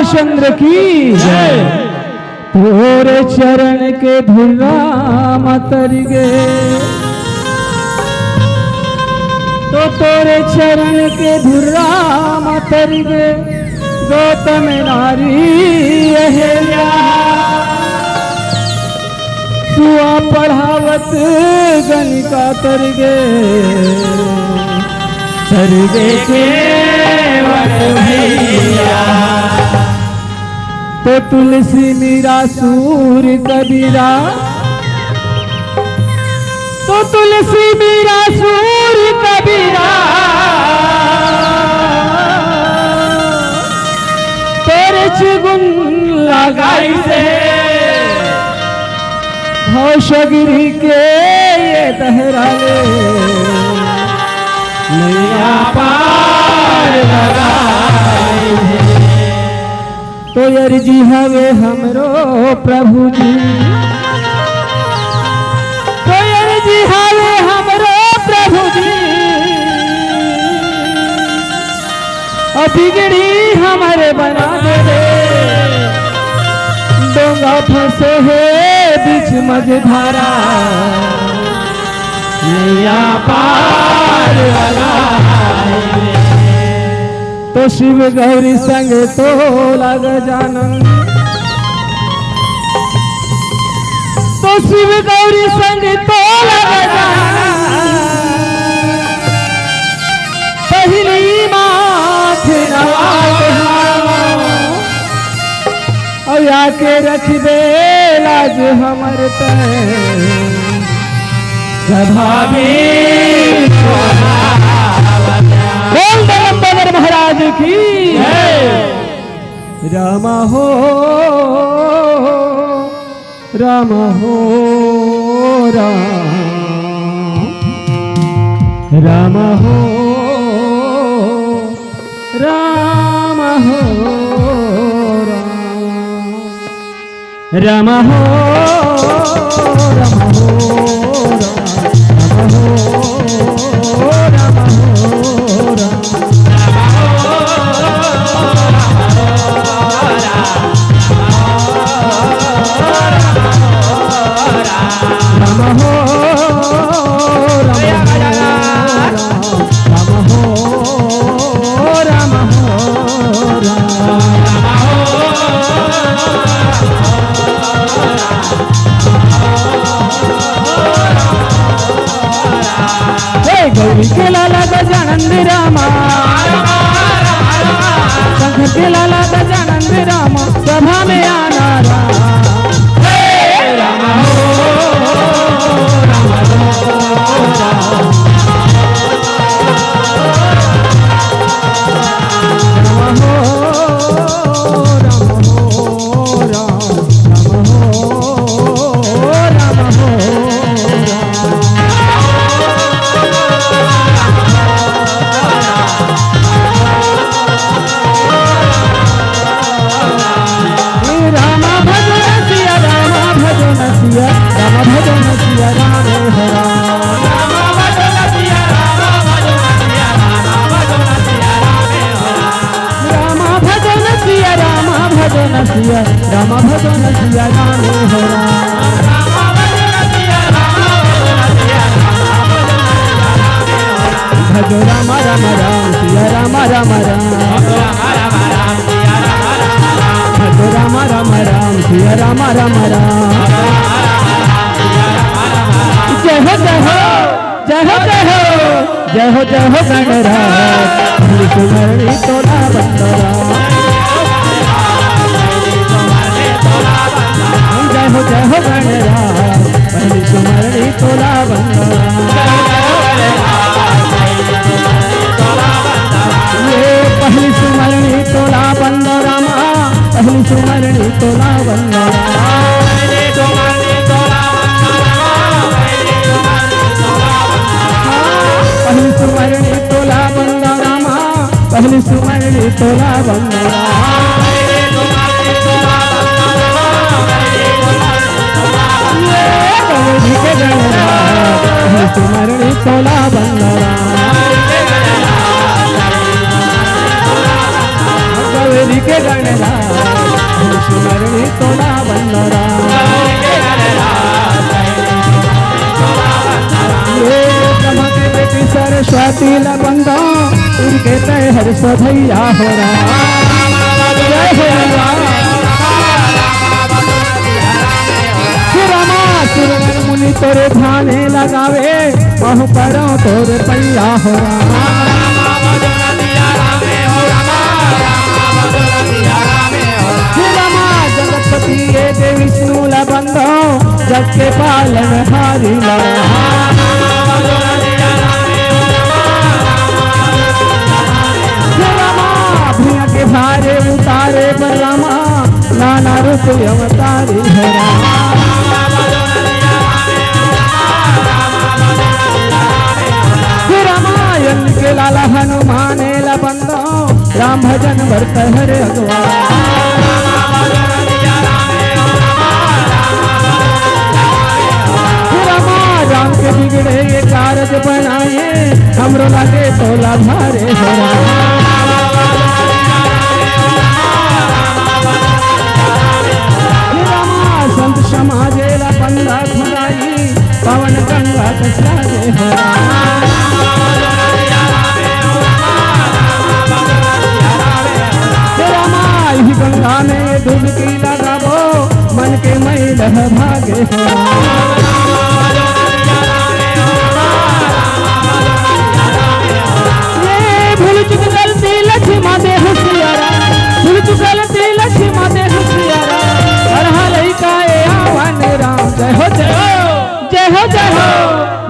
रामचंद्र की जय। तोरे चरण के धुरा मतर गे, तो तोरे चरण के धुरा मतर गे, गौतम नारी अहिल्या सुआ पढ़ावत गणिका तरगे, तरगे केवट भैया। तो तुलसी मीरा सूर कबीरा, तो तुलसी मीरा सूर कबीरा, तेरे चिगुन लगाई से हौशगिरी के ये दहराले, नैया पार लगाए। तो अर्जी हवे हमरो प्रभु जी, तो अर्जी हवे हमरो प्रभु जी, और बिगड़ी हमारे बना दे। डोंगा फंसे है बीच मझधारा, नैया पार लगाए। तो शिव गौरी संग तो लग जानन, तो शिव गौरी संग तो लग जानन, पहली माथ नवाज और आके रख दे लाज हमर सभा में। बोल बलंबर महाराज की रामा हो, रामा हो, रामा हो, रामा हो, रामा हो, रामा हो, गौरी के लाला गजानंद रामा, शंकर के लाला गजानंद रामा, सभा में आना रामा हो, रामा रामा भजन सिया राम हो भजो राम राम राम सिया राम राम राम, भजो राम राम राम सिया राम राम राम। जय हो जय हो जय हो जय हो जय हो जय हो गणराज, सुमरणी तोला बंदरा। जय हो गणराज, पहली सुमरणी तोला बंदरा। ये पहली सुमरणी तोला बंदरा, पहली सुमरणी तोला बंदरा। पहली सुमरणी तोला बंदरा, पहली सुमरणी तोला बंदरा। सुमरणी तोला बंदरा, गौरी के गणराज, का तिल बंधो उनके तय हर सधैया हो जय हो रामा सुरवर मुनि तोरे ध्याने लगावे बहु करो तोरे पैया हो जगतपति ये दे विष्णु ला बंधो जग के पालन हारी भैया के भारे उतारे बलरामा नाना रूप अवतारी है रामायण के लाला हनुमान ला बंधो राम भजन वर्त हरे राम के बिगड़े ये कारज बनाए हमरो लागे तोला भारे हो रामा संत समाजे ला पंदा खुदाई पवन गंगा कसारे हो रामा ही गंगा में डुबकी लगाबो मन के मैल भागे हो भूल चुक गलती लक्ष्मी दे होशियारा भूल चुक गलती लक्ष्मी दे होशियारा हर लइका ए आवन राम जय हो जय हो जय हो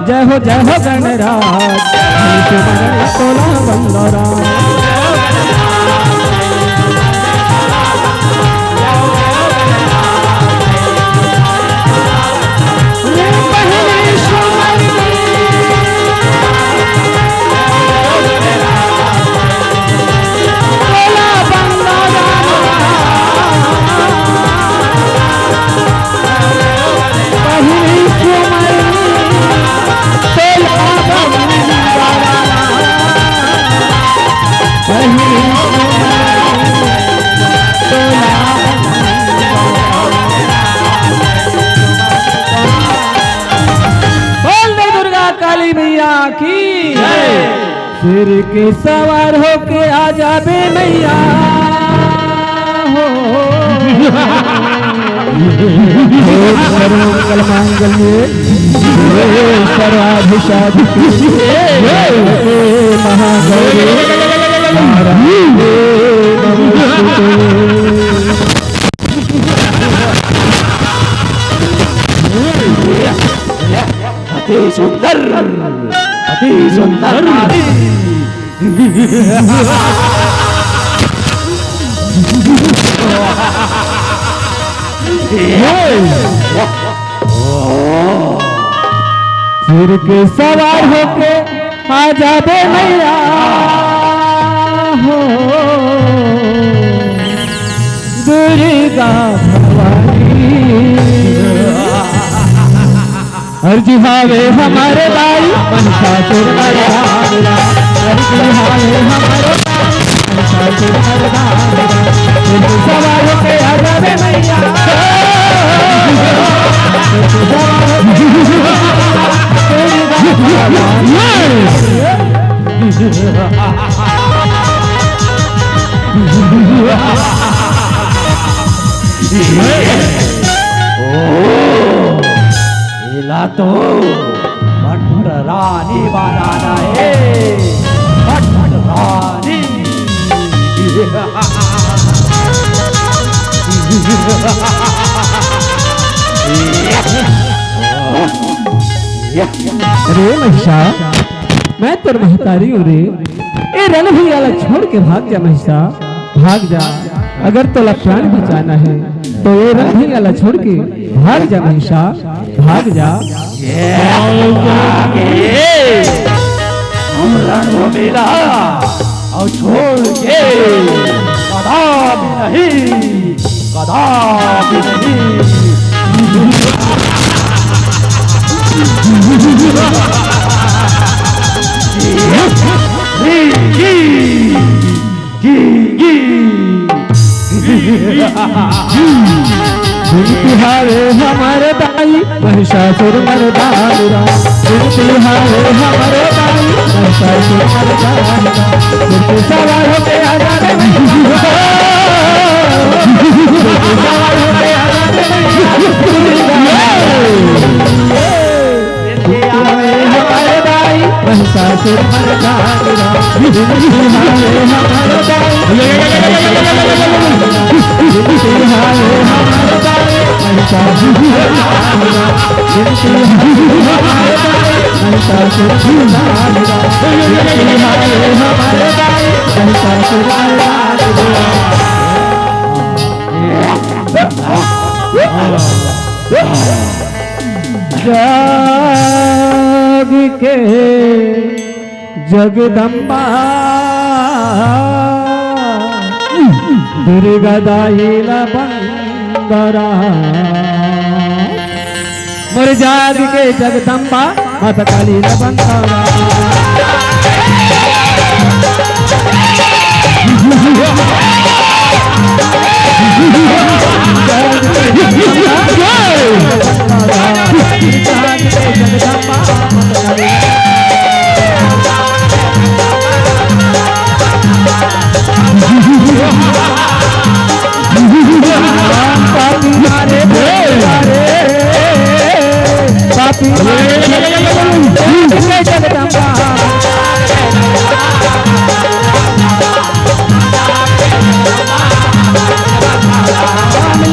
जय हो जय हो जय हो गणराज तोला बंदरा सिर के सवार होके आ जाबे मैया हो सर्वमंगल मांगल्ये सर्वाभिषाद महागौरी अति सुंदर अति सुंदर सिर के सवार होके आ जाबे मैया हो दुर्गा भवानी अर्जी हावे हमारे भाई महिषासुर मर्दाना अर्जी हावे हमारे महिषासुर मर्दाना सवार होके आ जाबे मैया तो भट्ट रानी बनाना है भट्ट रानी अरे महिषा मैं तेरे महतारी हूँ रे ए रण भैया छोड़ के भाग जा महिषा भाग जा अगर तो प्राण बचाना है तो ये रण भैया छोड़ के भाग जा महिषा भाग जा हम रणभूमि और छोड़ के कदापि नहीं कदापि तिहारे हमारे दाई महिषासुर मर्दाना तिहारे हमारे दाई महिषासुर मर्दानी राम सिर पे सवार होके आजा रे सवार होके आजा रे हमारे दाई महिषासुर मर्दानी राम हमारे हमारे दाई हमारे दाई महिषासुर मर्दानी राम महिषासुर मर्दानी राम हमारे दाई महिषासुर मर्दानी राम जग के जगदम्बा दुर्गा दाहिल बंदरा मोर जाग के जगदम्बा माता काली बंदरा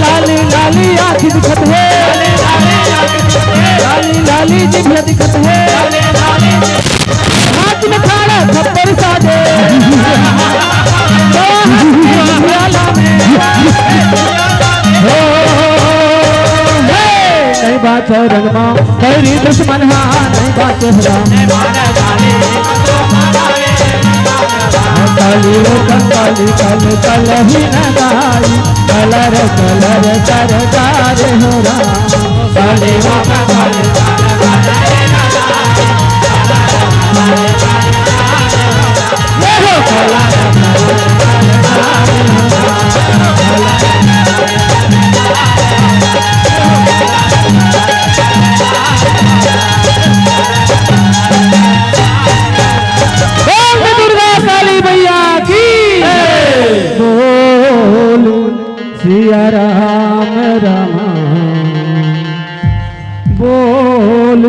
लाली लाली आँखी दिखत है लाली लाली जिभ्या दिखत है हाथ में खाड़ा थप्पड़ साजे नहीं बात रंगमा तेरी दुश्मन नहीं बात काली वो कंकाली कल कल ही न गाई कलर कलर सरदार हो राम काली वो कंकाली सिया राम राम बोल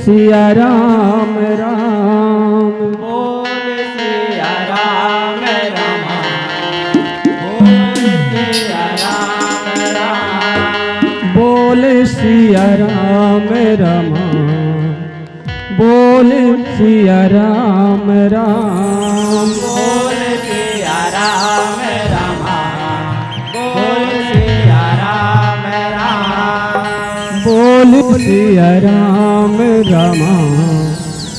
सिया राम राम बोल सिया राम राम बोल सिया राम राम बोल सिया राम राम बोल सिया राम राम बोल सिया राम राम बोल सिया राम राम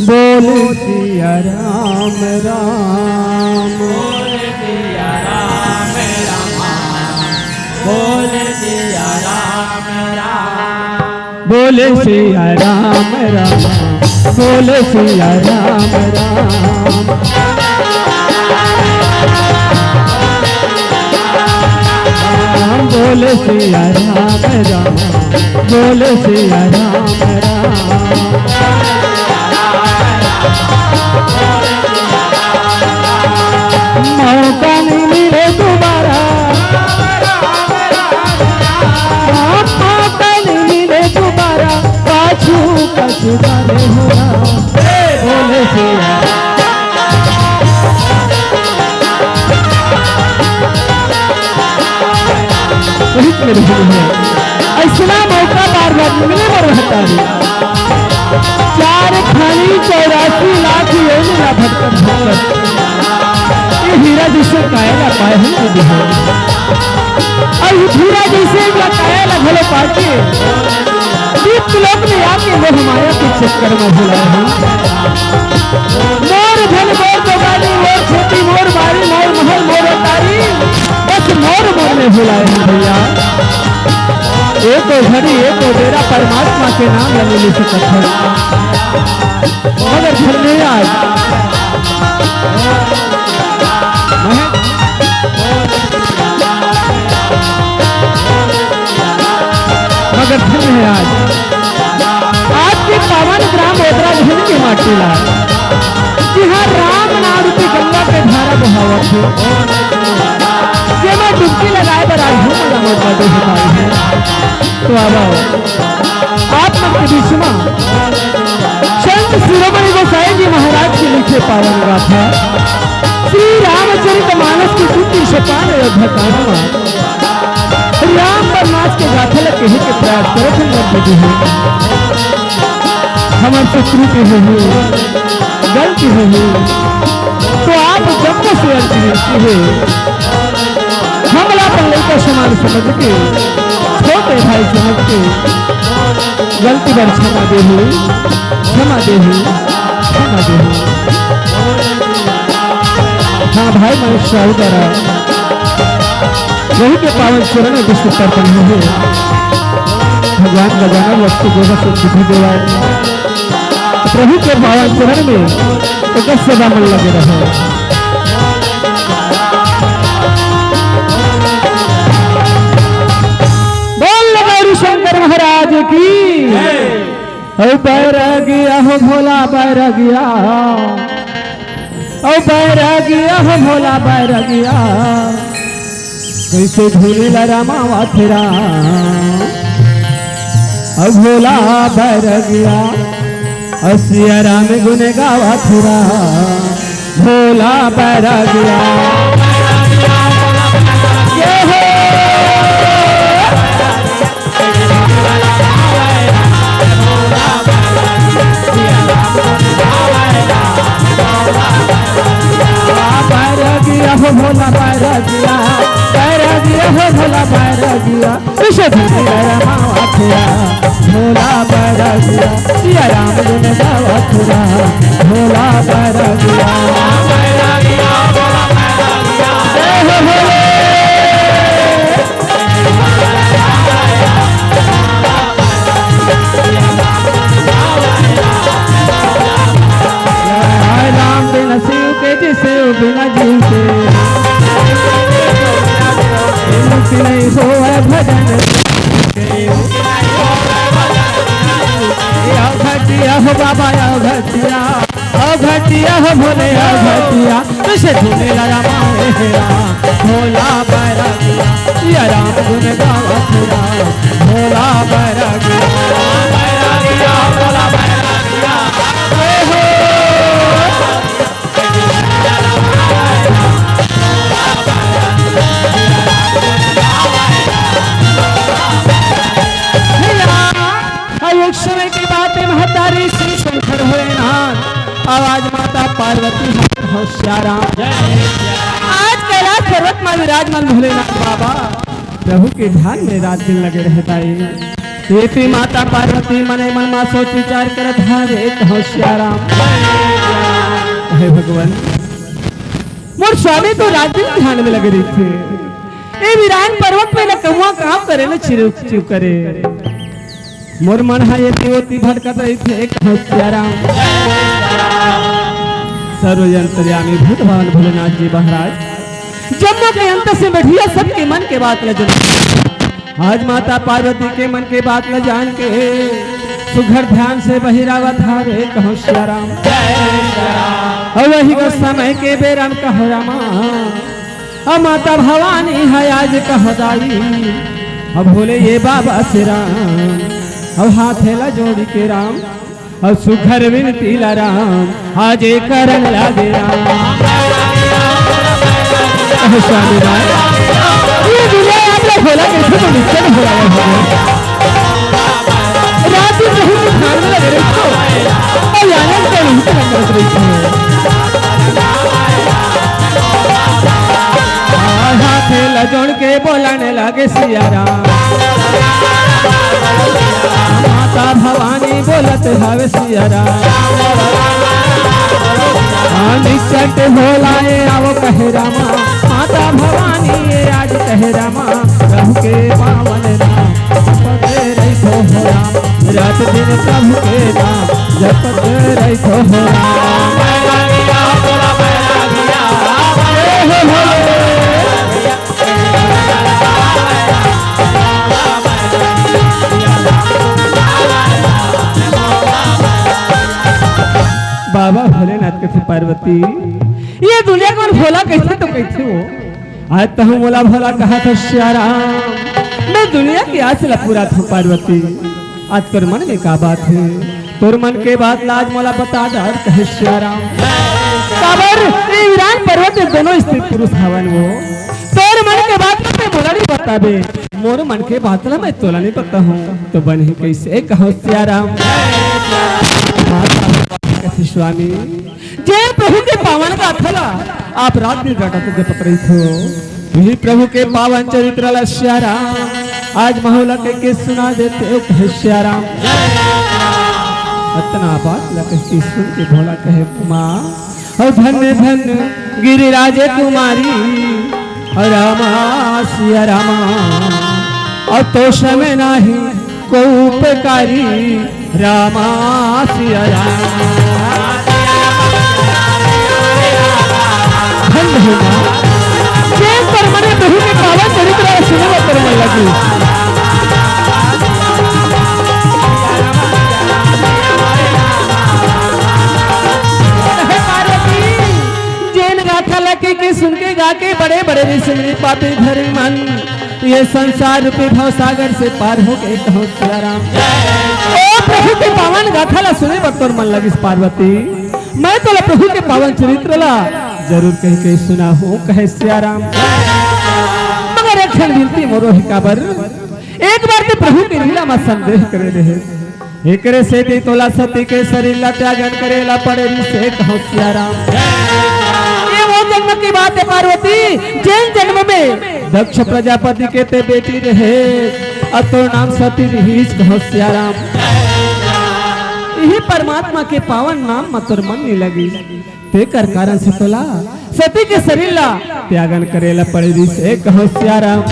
बोल सिया राम राम बोल सिया राम राम बोल सिया राम राम बोल सिया राम राम बोल सिया राम राम बोल सिया राम राम बोल सिया राम राम बोल सिया राम राम मौका नहीं मिले दोबारा मौका नहीं मिले दोबारा पाछू कछु जाने हो बोल सिया ऐसा मौका बार बार मिले और रहता है 4 खानी 84 लाख योजना भटकन भटकन ये हीरा जिसे कायला पाए हम तो बिहार और ये हीरा जिसे कायला भले पाके दीप लोक में आके मोह माया के चक्कर में भुलाए हैं मोर धन मोर बगानी मोर खेती मोर बारी मोर महल मोर अटारी बस मोर मोर में भुलाए हैं भैया एक घड़ी एक बेरा परमात्मा के नाम लगे ले सकते हैं मगर घर में आज मगर घर में आज के पावन ग्राम ओदरा धन के माटी ला जहाँ राम नाम रूपी गंगा के धारा बहावत है जे मैं डुबकी लगाए पर आज हूँ मजा मौका दे बताई है। तो अब आप लोग के बीच में संत शिरोमणि गोसाई जी महाराज के लिखे पावन गाथा श्री रामचरितमानस की 305 अयोध्या कांड राम वनवास के गाथा लग कहे के प्रयास करत हैं मत है हमारे से त्रुटि हुई गलती हुई तो आप जब से अर्जी है हमला पर लेकर समान समझ के छोटे भाई समझ के गलती पर क्षमा दे हुई क्षमा दे हुई क्षमा दे हुई। हाँ भाई मनुष्य द्वारा वही के पावन चरण में विश्व तर्पण हुए भगवान भगवान वस्तु देवा से बुद्धि देवा प्रभु के पावन चरण में एक सदा मन लगे रहे। बोल गौरी शंकर महाराज की बैरागिया हो भोला बैरागिया ओ बैरागिया हो भोला बैरागिया कैसे झूलेला रामा वाथरा अब भोला बैरागिया सिया राम गुन गावा थुरा भोला बैरागिया बैरागिया हो भोला बैरागिया बैरागिया हो भोला बैरागिया भोला बैरागिया सिया राम गुन गावा थुरा भोला बैरागिया राम बिना शिव के जिसे बिना जीव के मुक्ति नहीं हो भजन घटिया हो बाबा घटिया घटिया हो भोले घटिया तुझे झूले लगा मेरा भोला बैरागिया सिया राम गुन गावा थुरा भोला बैरागिया बैरागिया भोला बैरागिया एक समय की बात है महतारी श्री शंकर भोलेनाथ आवाज माता पार्वती होशियाराम आज कैलाश पर्वत में विराजमान भोलेनाथ बाबा प्रभु के ध्यान में रात दिन लगे रहता है। ये माता पार्वती मने मन में सोच विचार कर धारे होशियाराम हे भगवान मोर स्वामी तो रात दिन ध्यान में लगे रही थे ये वीरान पर्वत में न कहुआ काम करे न चिर करे मोर मन है ये भटकत रही थे एक होशियाराम सर्वयंतर्यामी भूत भगवान भोलेनाथ जी महाराज जम्मू के अंत से बैठिया सबके मन के बात ल जान आज माता पार्वती के मन के बात ल जान के सुघर ध्यान से बहिरावत हारे होशियाराम और वही को समय के बेराम कहो रामा अब माता भवानी है आज कहो दाई अब भोले ये बाबा से राम अब हाथेला जोड़ी के राम अब सुखर विनती ला राम आज करन लागे राम स्वामी राम ये दुनिया आपने खोला कैसे तो निश्चय हो रहा है रात दिन नहीं ध्यान में लगे रही हो और यानी तो नहीं कर रही हो हाथेला जोड़ के बोलाने लगे सिया राम माता भवानी बोलत हवे सिया राम निचट भोलाए आओ कहे रामा माता भवानी ये आज कहे रामा प्रभु के पावन नाम जपते रही हो राम रात दिन प्रभु के नाम जपते रही हो राम बैरागिया भोला बैरागिया बाबा भोलेनाथ के थे पार्वती ये दुनिया को भोला कैसे तो कैसे हो आज तो हम बोला भोला कहा था श्याराम मैं दुनिया की आज से पूरा था पार्वती आज तोर मन में का बात है तोर मन के बात लाज मोला बता डाल कहे श्याराम काबर ईरान पर्वत में दोनों स्त्री पुरुष हवन वो तोर मन के बात मैं मोला नहीं बताबे मोर मन के बात ला मैं तोला नहीं पता हूँ तो बन ही कैसे कहो श्याराम स्वामी जय प्रभु के पावन का थला आप रात दिन डाटा तुझे पकड़ी थो यही प्रभु के पावन चरित्र ला श्याराम आज महोला के सुना देते कहे श्याराम इतना बात लगे कि सुन के भोला कहे माँ और धन्य धन्य गिरिराज कुमारी और रामा सिया रामा और तो समय नाही को उपकारी रामा सिया रामा धन्य माँ जैन पर मने प्रभु के पावन चरित्र सुनने करने लगी के सुन के गा के बड़े बड़े ऋषि पापी धरे मन ये संसार रूपी भव सागर से पार हो गए कहो श्याराम ओ प्रभु के पावन गाथा ला सुने बतौर मन लगी पार्वती मैं तो प्रभु के पावन चरित्र ला जरूर कह के सुना हूँ कहे श्याराम मगर एक क्षण विनती मोरो है काबर एक बार तो प्रभु के लीला में संदेह करे रहे एकरे से दी तोला सती के शरीर ला त्यागन करेला पड़े से कहो श्याराम जन्म की बात है पार्वती जैन जन्म में दक्ष प्रजापति के ते बेटी रहे अब तो नाम सती रही कहो श्याराम यही परमात्मा के पावन नाम मतुर मन नहीं लगी ते कर कारण से तोला सती के शरीर ला त्यागन करेला पड़ेगी से कहो श्याराम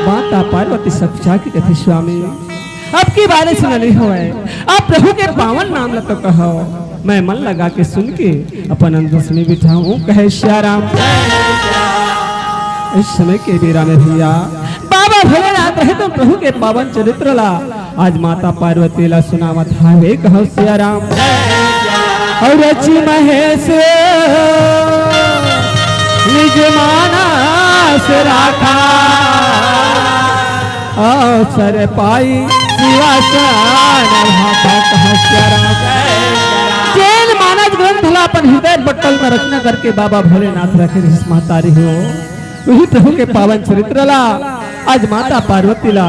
माता पार्वती सच्चा की कथी स्वामी अब की बारे सुना नहीं हुआ अब प्रभु के पावन नाम ला तो कहो मैं मन लगा के सुन के अपन अंदर में बिठाऊं कहे श्याराम इस समय के बेरा में भैया बाबा भोलेनाथ रहे तो प्रभु के पावन चरित्र ला आज माता पार्वती ला सुनावत हावे कहो श्याराम और रची महेश निज मानस राखा अवसर पाई शिवासन भाषा कहो श्याराम जैन मानस ग्रंथ ला अपन हृदय बट्टल में रचना करके बाबा भोलेनाथ रखे महतारी हो वही प्रभु के पावन चरित्र ला आज माता पार्वती ला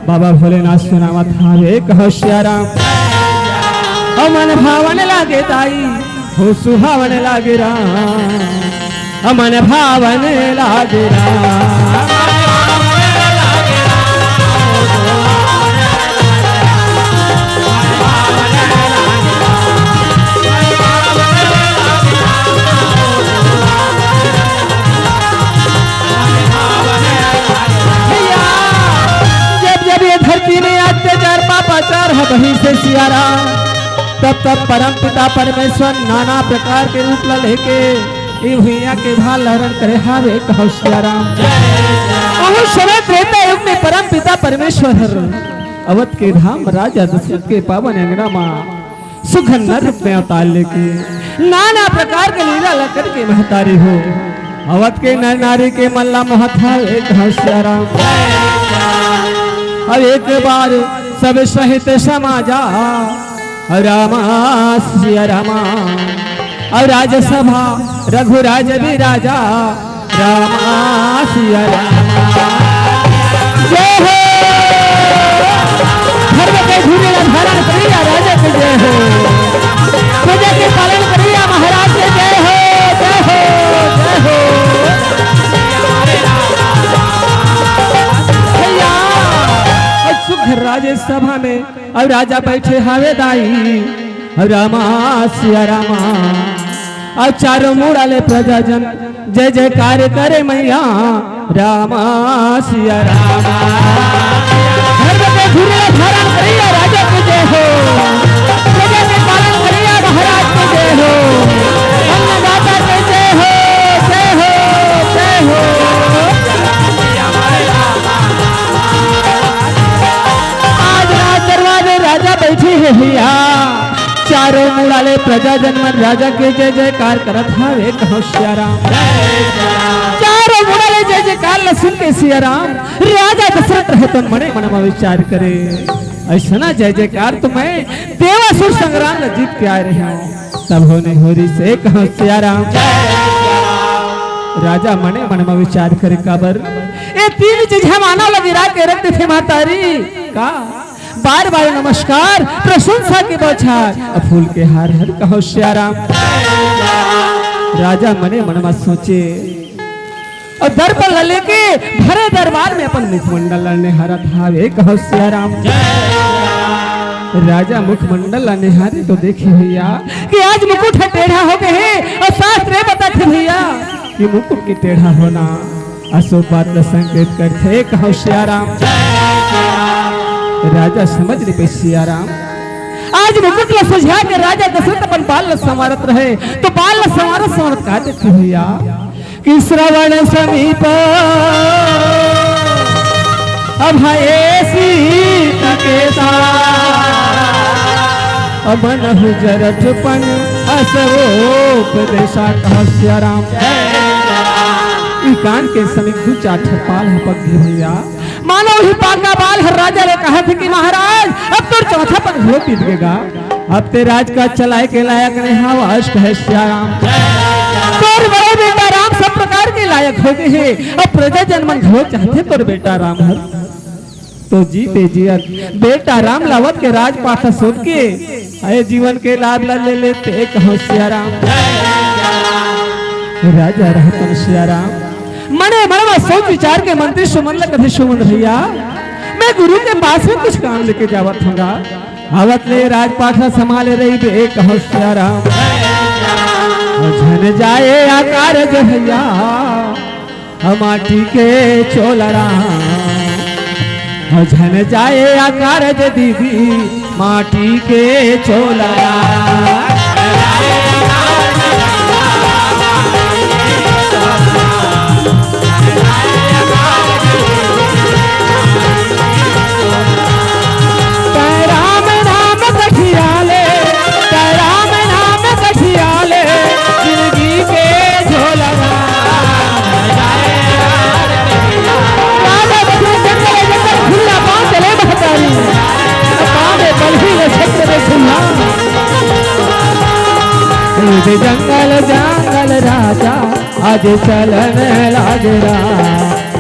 बाबा भोलेनाथ सुनावत हावे कहो श्याराम अमन भावन लागे ताई हो सुहावन लागे राम अमन भावन लागे राम वहीं से सियाराम तब परम पिता परमेश्वर नाना प्रकार के रूप ला लेके भैया के भाल लहरण करे हावे कहो श्याराम समय त्रेता युग में परम पिता परमेश्वर अवध के धाम राजा दशरथ के पावन अंगना मां सुगंधर रूप में अवतार लेके नाना प्रकार के लीला लकर के महतारी हो अवध के नर नारी के मल्ला महथा एक श्याराम अब एक बार सब सहित समाजा रामा सिया रामा और राजसभा रघुराज भी राजा रामा सिया रामा जय हो धर्म के धूरे धारण करिया राजा के जय हो प्रजा के पालन करिया महाराज के जय हो जय हो जय हो सुख राजे सभा में और राजा बैठे हावे दाई रामा सिया रामा और चारों मुड़ाले प्रजाजन जय जयकार करे मैया रामा सिया रामा धर्म के धूरे धारण करिया राजा के जय हो प्रजा के पालन करिया महाराज के जय हो अन्नदाता के जय हो जय हो जय हो आज राज दरबार राजा बैठे है भैया चारों मुड़ाले प्रजा जनमन राजा के जय जयकार करत हावे कहो सिया राम। चारों मुड़े जय जयकार ल सुन के सिया राम राजा दशरथ रहे तो मने मन में विचार करे ऐसा ना जय जयकार तो मैं देवासुर संग्राम में जीत के आ रही हूँ तब होने होरी से कहो सिया राम। राजा मने मन में विचार करे काबर ये तीन चीज हम मानव लगिरा के रखते थे मातारी का बार बार नमस्कार प्रशंसा के बौछार फूल के हार हर कहो सिया राम। राजा मने मन में सोचे और दर पर लेके भरे दरबार में अपन मुखमंडल लड़ने हरा था वे कहो सिया राम। राजा मुखमंडल निहारे तो देखे भैया कि आज मुकुट है टेढ़ा हो गए हैं और शास्त्र बताते भैया कि मुकुट की टेढ़ा होना अशुभ बात का संकेत करते कहो सिया राम। राजा समझ नहीं पे सिया राम आज मुकुट ला सुझा के राजा दशरथ अपन बाल ला संवारत रहे तो बाल ला संवारत कहा देते भैया कि श्रवण समीप अब सीता के अमन जरठपन असरोपदेशा कहो सिया राम। कान के समीप दू चार पाल पक गए भैया मानो ही पाका बाल हर राजा ने कहा था कि महाराज अब तो चौथा पग हो पीट गएगा अब ते राज का चलाए के लायक नहीं हवाश कहे सिया राम। तोर बड़े बेटा राम सब प्रकार के लायक हो गए हैं अब प्रजा जनमन घो चाहते तोर बेटा राम हर तो जीते जियत बेटा राम लावत के राजपाठ सुन के आए जीवन के लाभ ले लेते कहो सिया राम। राजा रहतन सिया राम मने मन में सोच विचार के मंत्री सुमन कथे सुमन भैया मैं गुरु के पास में कुछ काम लेके जावत होगा आवत ले राजपाठ संभाले रही बे कहो सिया राम। झन जाए आकार जो भैया माटी के चोलरा झन जाए आकार जो दीदी माटी के चोलरा जंगल जंगल राजा आज चलन लागरा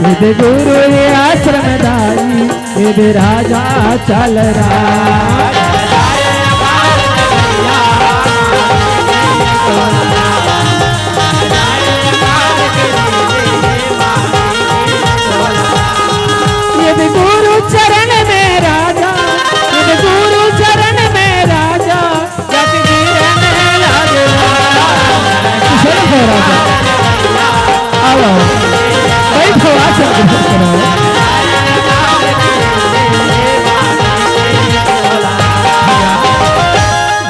यदि गुरु आश्रम दाई यदि राजा चल रहा यदि गुरु चरण में राजा यदि गुरु चरण में राजा राजा आओ बैठो आसन करो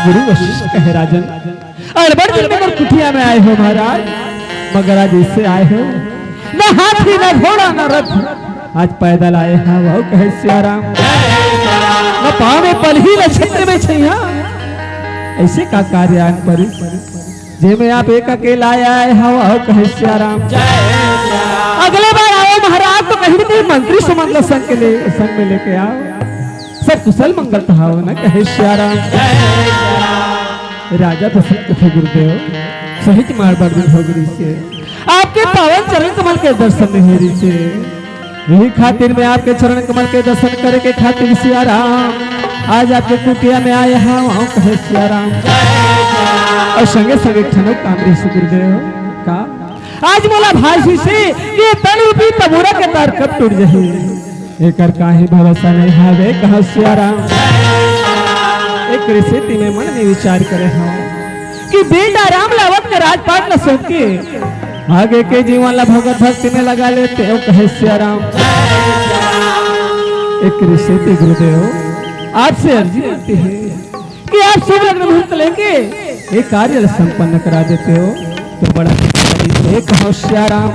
गुरु वशिष्ठ कहे राजन अड़बड़ दिल कुटिया में आए हो महाराज मगर आज इससे आए हो न हाथी न घोड़ा न रथ आज पैदल आए हैं वो कहे सिया राम न पाँव में पलही न छत्र में छैया ऐसे का कार्य पर जे में आप एक अकेला आए हवा कहे सिया राम। अगले बार आओ महाराज तो कहीं भी मंत्री सुमन संग में लेके आओ सब कुशल मंगल कहा ना कहे सिया राम। राजा तो सब कथे गुरुदेव सहित मार बर्दन हो गई से आपके पावन चरण कमल के दर्शन नहीं हो रही से यही खातिर में आपके चरण कमल के दर्शन करे के खातिर सिया राम आज आपके कुटिया में आए हाँ वहाँ कहे सिया राम। और संगे संगे ठनक कामरी से गुरुदेव का आज मोला भाई से ये तनु भी तबूरा के तार कब टूट जाए एकर काहे भरोसा नहीं हावे कहो सिया राम। एक स्थिति में मन में विचार करे हाँ कि बेटा राम लावत के राजपाट न सोच के आगे के जीवन ला भगवत भक्ति में लगा लेते हो कहे सिया राम। एक स्थिति गुरुदेव आपसे अर्जी करती है कि आप शुभ लग्न मुहूर्त लेके एक कार्य संपन्न करा देते हो तो बड़ा कहो सिया राम।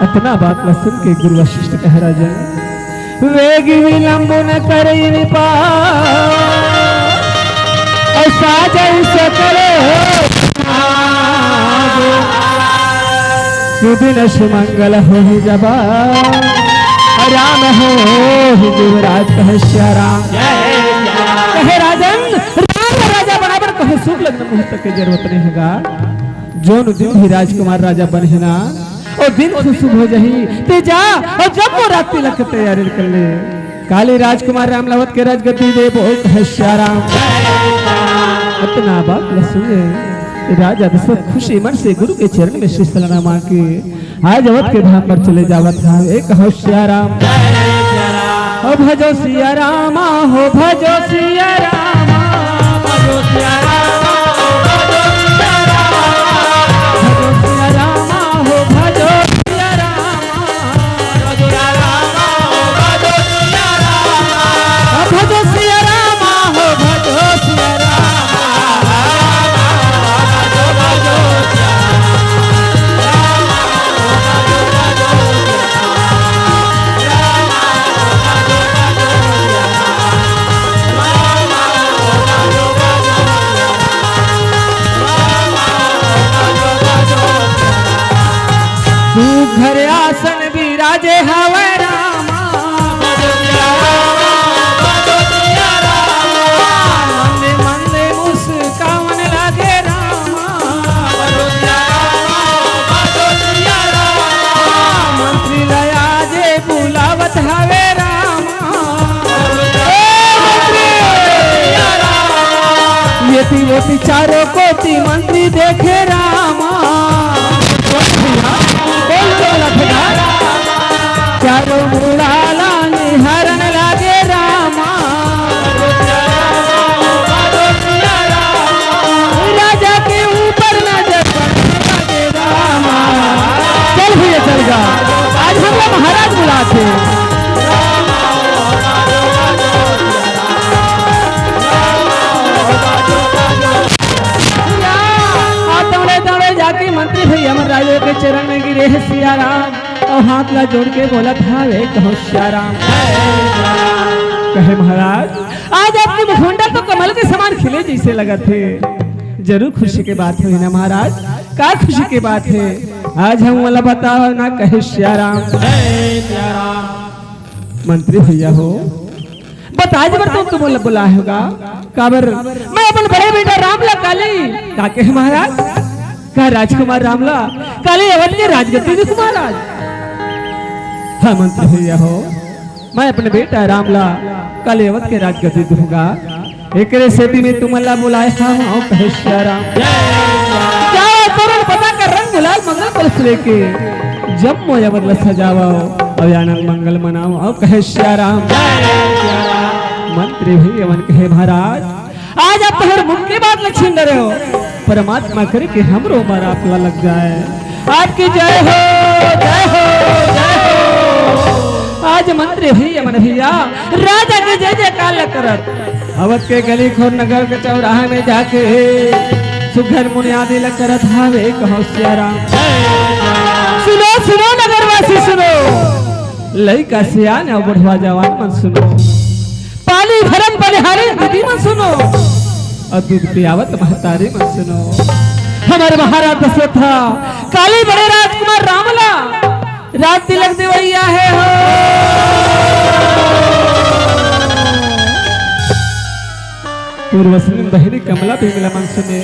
इतना बात न सुन के गुरु वशिष्ठ कह राजन वेग विलंब न करे ऐसा जैसे करे सुदिन सुमंगल हो जबा राम हो युवराज कहे श्या राम कहे राजन राम राजा बराबर कहे सुख लग्न मुहूर्त की जरूरत नहीं होगा जो दिन भी राजकुमार राजा बने ना और दिन शुभ हो जाही ते जा और जब वो रात तिलक की तैयारी कर ले काली राजकुमार राम लवत के राजगद्दी दे वो कहे श्या राम अपना बात न सुने राजा दशरथ खुशी मन से गुरु के चरण में शीश लगा के आज अवध के धाम पर चले जावत था एक हो श्या राम हो भजो सिया रामा हो भजो सिया रामा भजो सिया रामा भजो सिया रामा हो भजो सिया रामा भजो सिया रामा हो भजो सिया रामा घर आसन विराजे हवे रामा मंदे मंदे मुस्कान लगे रामा मंत्री लया जे बुलावत हवे रामा ये वो चारों कोटि मंत्री देखे रामा चारों मुड़ाला निहरण लागे रामा राजा के ऊपर नजर लगे रामा चल भैया चल जा आज हम महाराज बुलाते दौड़े जाके मंत्री भैया हमारे राजा के चरण में गिरे है सिया राम और हाथ ला जोड़ के बोला था वे कहो श्या राम कहे महाराज आज आपकी मुखंडा तो कमल के समान खिले जैसे लगा थे जरूर खुशी की बात हुई ना महाराज क्या खुशी की बात है आज हम वाला बताओ ना कहे श्या राम मंत्री भैया हो बता जबर तुम बोला होगा काबर मैं अपन बड़े बेटा रामला काली का कहे महाराज का राजकुमार रामला काली अवध के राजगद्दी जी महाराज हाँ मंत्री भैया हो मैं अपने बेटा रामला काली अवध के राजगद्दी दूंगा एक सेती में तुम अल्लाह बुलाए हाँ कहे श्या राम जाओ तुरंत पता कर रंग गुलाल मंगल कलश लेके जब मोया बदला सजाओ और आनंद मंगल मनाओ और कहे श्या राम मंत्री भैया मन कहे महाराज आज आप तो हर मुख की बात लक्षण रहे हो परमात्मा करे कि हमरो मारा आपला लग जाए आपकी जय हो जय हो जय हो आज मंत्री भैया मन भैया राजा के जय जयकार करत अवध के गली खोर नगर के चौराहे में जाके सुघर मुनियादी लग करत हावे कहो श्या राम सुनो सुनो नगरवासी सुनो लइका सियान और बुढ़वा जवान मन सुनो पानी भरम बलिहारी दीदी मन सुनो और दूध पियावत महतारी मन सुनो हमारे महाराज दशरथ था काली बड़े राजकुमार रामला रात तिलक देवैया है हो पूर्वस्मिन बहिनी कमला भी मिला मन सुने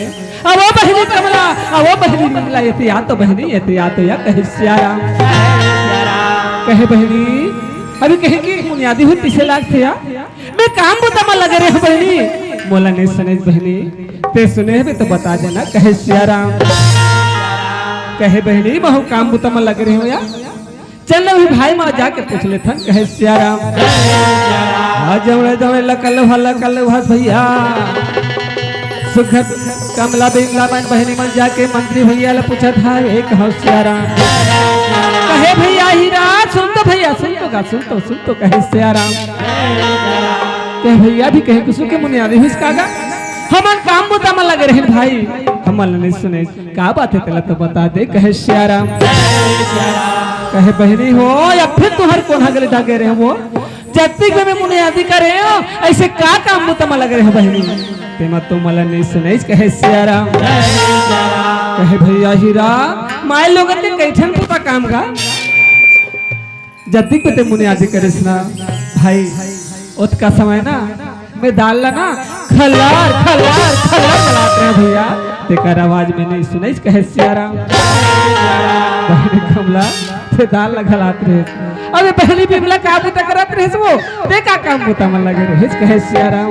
अब वो बहिनी कमला अब वो बहिनी कमला ये या तो बहिनी ये या तो या कहे श्या राम कहे बहिनी अभी कहे कि बुनियादी हुई पीछे लाग थे या मैं काम बुता में लगे रहे बहिनी मोला नहीं सुने बहिनी ते सुने भी तो बता देना कहे श्या राम कहे बहिनी बहु काम बुता में लगे रहे हो या चल अभी भाई माँ जाके पूछ ले था कहे श्या राम जवड़े जवड़े लकल भैया सुखद कमला बिमला मन बहनी मन जाके मंत्री भैया ले पूछा था एक श्या राम कहे भैया हीरा सुन तो भैया सुन तो कहे श्या राम कहे भैया भी कहे कुछ के मुनियादी हुई कागा हमन काम बुता में लगे रहे भाई हमन नहीं सुने का बात है तेला तो बता दे कहे श्या राम कहे बहनी हो या फिर तुहर कौन हगले धागे रहे वो जत्ती में मुनियादी करे हो ऐसे का काम बुता में लगे रहे बहनी तेमा तो मला नहीं सुनाई कहे सियाराम जय सिया राम कहे भैया हीरा माय लोग के कैठन पुता काम का जतिक पे मुनि आदि करिस ना भाई उत का समय ना मैं दाल ला ना खलार खलार खलार चलाते हैं भैया तेकर आवाज में नहीं सुनाई कहे सियाराम बहनी कमला ते दाल ला खलात रहे अबे पहली बिमला का पुता करत रहे वो ते का काम पुता मन लगे रहे कहे सियाराम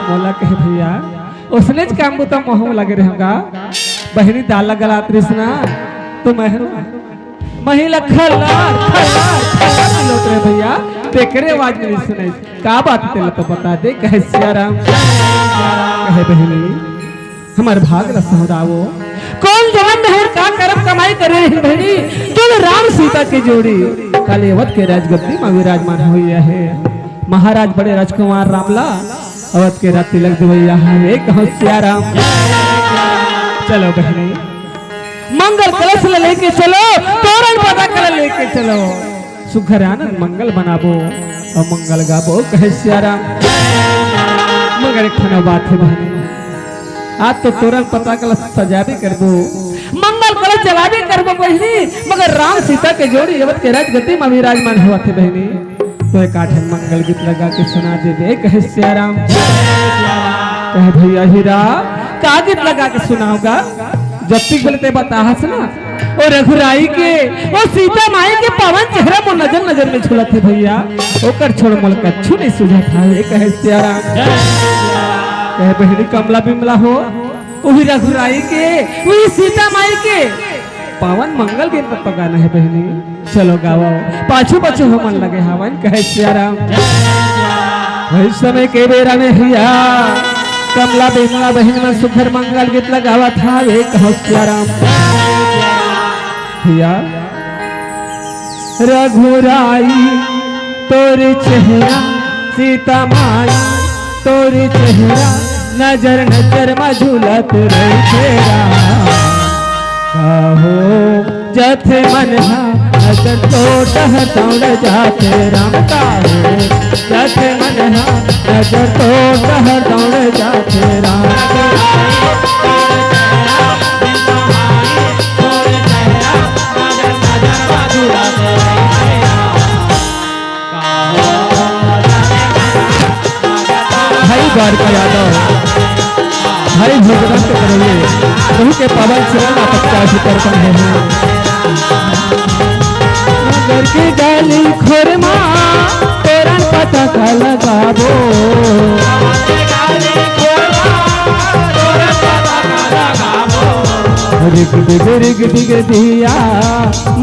मोला कहे भैया उसने ज काम पुता मोह लगे रहे हमका बहनी दाल ला गलात रहे ना तो महिला खलार खलार खलार लोट रहे भैया तेकरे आवाज में नहीं सुनाई का बात तेल तो बता दे कहे सियाराम कहे बहनी हमार भाग रसहदावो कौन जवान है का करम कमाई कर रहे हैं बहनी जो राम सीता की जोड़ी कालेवत के राजगद्दी में विराजमान हुई है महाराज बड़े राजकुमार रामला अवध के रात तिलक दिवैया है कहो सियाराम चलो बहनी मंगल कलश लेके चलो तोरण पता कर लेके चलो सुखर आनंद मंगल बनाबो और मंगल गाबो कहे सियाराम मगर एक ठना बात है बहनी आज तो तोरण पता कलश सजाबे करबो मंगल कलश जलाबे करबो बहनी मगर राम सीता के जोड़ी अवध के राजगद्दी में विराजमान हुआ थे बहनी तो एक आठन मंगल गीत लगा के सुना दे कहे सियाराम कहे भैया हीरा का गीत लगा के सुनाओगा जब तक बोलते बताहस ना और रघुराई के वो सीता माई के पवन चेहरा को नजर नजर में झुलत है भैया ओकर छोड़ मोल कछु नहीं सुझा था ये कहे सियाराम कहे बहनी कमला बिमला हो वही रघुराई के वही सीता माई के पवन मंगल गीत तो गाना है बहनी चलो गाओ पाछू पाछू हमन लगे हवन कहे सियाराम वही समय के बेरा में भैया कमला बिमला बहन में सुखर मंगल गीत लगावा था वे कहो सियाराम भैया रघुराई तोरे चेहरा सीता माई तोरे चेहरा नजर नजर में झूलत रहे तेरा कहो जथे मन नजर तो टहटौड़ जाते राम कहो जथे मन नजर तो टहटौड़ जाते राम द्वारका यादव भाई भगवान के करेंगे प्रभु के पावन चरण आपका तर्पण है नगर की डाली खोरमा तोरण पता का लगाबो रिग दिग दिया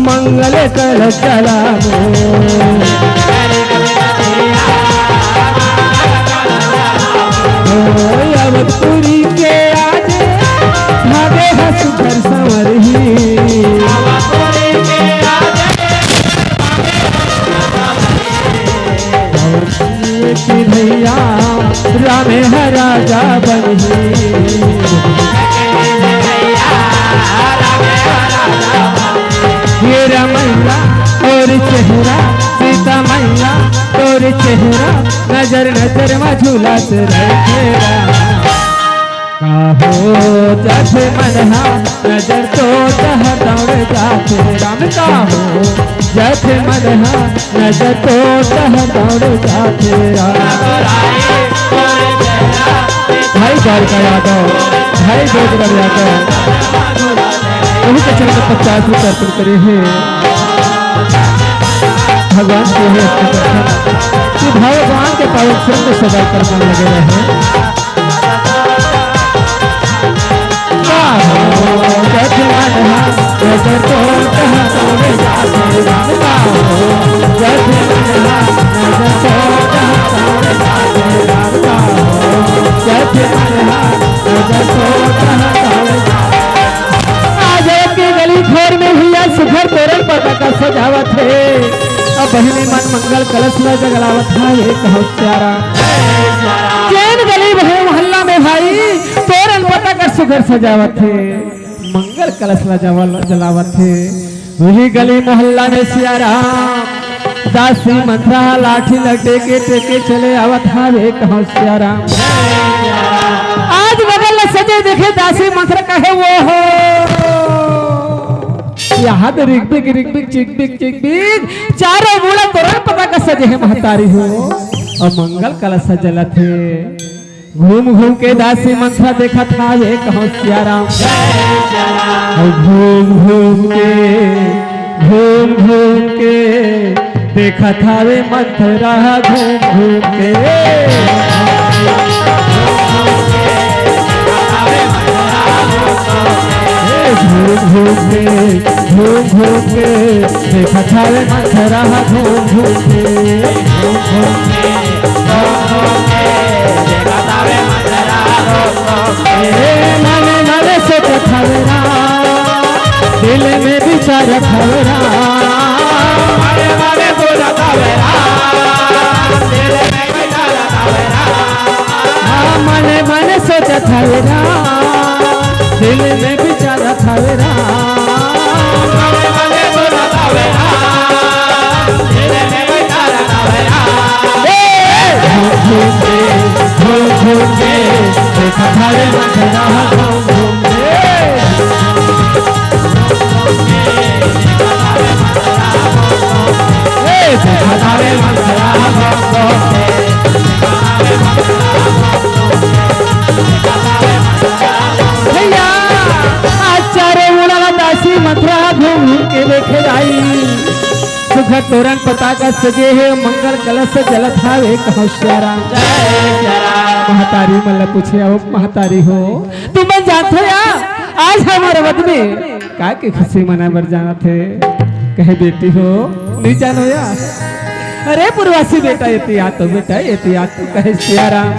मंगल कल चलाबो अवधपुरी के आज भागे हसुधर संवर ही भैया रामे राजा बनी ये रमैया और चेहरा सीता मैया तोर चेहरा नजर नजर में झूलत रहे काहो जैसे मनहा नजर तो दौड़ जाते राम काहो जैसे मनहा नजर तो दौड़ जाते भाई द्वारका यादव भाई जोगराज यादव वही के चरण 50 रुपये अर्पण करे हैं भगवान के है कि भगवान के पावन चरण में सदा करना लगे रहे गली खोर में भैया सुखर तोरण पता का सजावट है अब बहनी मन मंगल कलश में जगलावत है ये कहो प्यारा चैन गली भरे मोहल्ला में भाई तोरण पता का सुखर सजावट है मंगल कलश में जलावत है वही गली मोहल्ला में सियाराम दासी मंथरा लाठी लटे के टेके चले आवत हावे कहो सिया राम। आज बगल में सजे देखे दासी मंथरा कहे वो हो यहाँ पे रिकबिक रिकबिक चिकबिक चिकबिक चारों मूला तोरण पता का सजे है महतारी हो और मंगल कलश सजला थे। घूम घूम के दासी मंथरा देखा था वे कहो सिया राम। और घूम घूम के देखा था वे मंथरा घूम घूम के। घूम घूम के देखा था वे मंथरा घूम घूम के। नाने नाने से कथावरा दिल में विचार खवरा मने मने सोचा खवरा दिल में विचार खवरा घूम घूम के देखा था रे मंथरा घूम घूम के। देखा था रे मंथरा घूम घूम के। भैया आचार्य उड़ाला दासी मंथरा घूम घूम के देखे आई। सुख तोरण पताका सजे है मंगल कलश जलत हावे कहो सिया राम। महतारी मतलब पूछे अब महतारी हो तुम जानते या आज हमारे वद में का के खुशी मना बर जाना थे। कहे बेटी हो नहीं जानो या अरे पूर्वासी बेटा एहतियात तो बेटा एहतियात तो कहे सिया राम।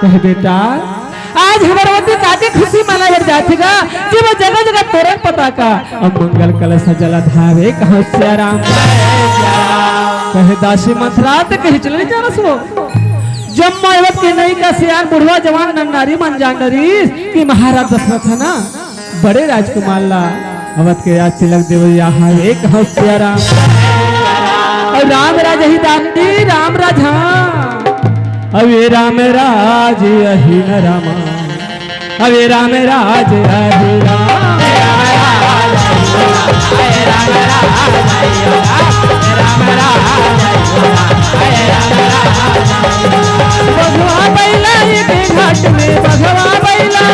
कहे बेटा आज हमारे वद में काके खुशी मना बर जातेगा कि वो जगह जगह तोरण पताका अब मंगल कलश जला धावे कहो सिया राम। कहे दासी मंथरा तो कहे चले जाना सो जम्मा एवं के नई का सियार बुढ़वा जवान नन्नारी मन जानरी कि महाराज दशरथ है ना बड़े राजकुमार ला अवध के आज तिलक देवैया हावे कहो सिया राम। और राम राज ही दानी राम राज अवे राम राज अहि न रामा अवे राम राज अहि राम। भगवा बैला एक घाट में भगवा बैला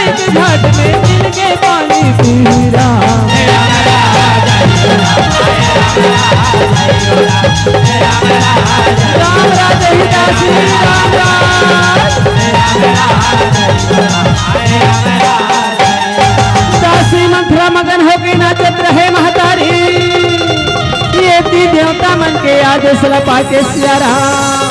एक घाट में मिल के पानी पीरा। राम राज ही दासी राम राज दासी मंथरा मगन हो गई नाचत रहे महतारी। ये देवता मन के आदेश पाके सिया राम।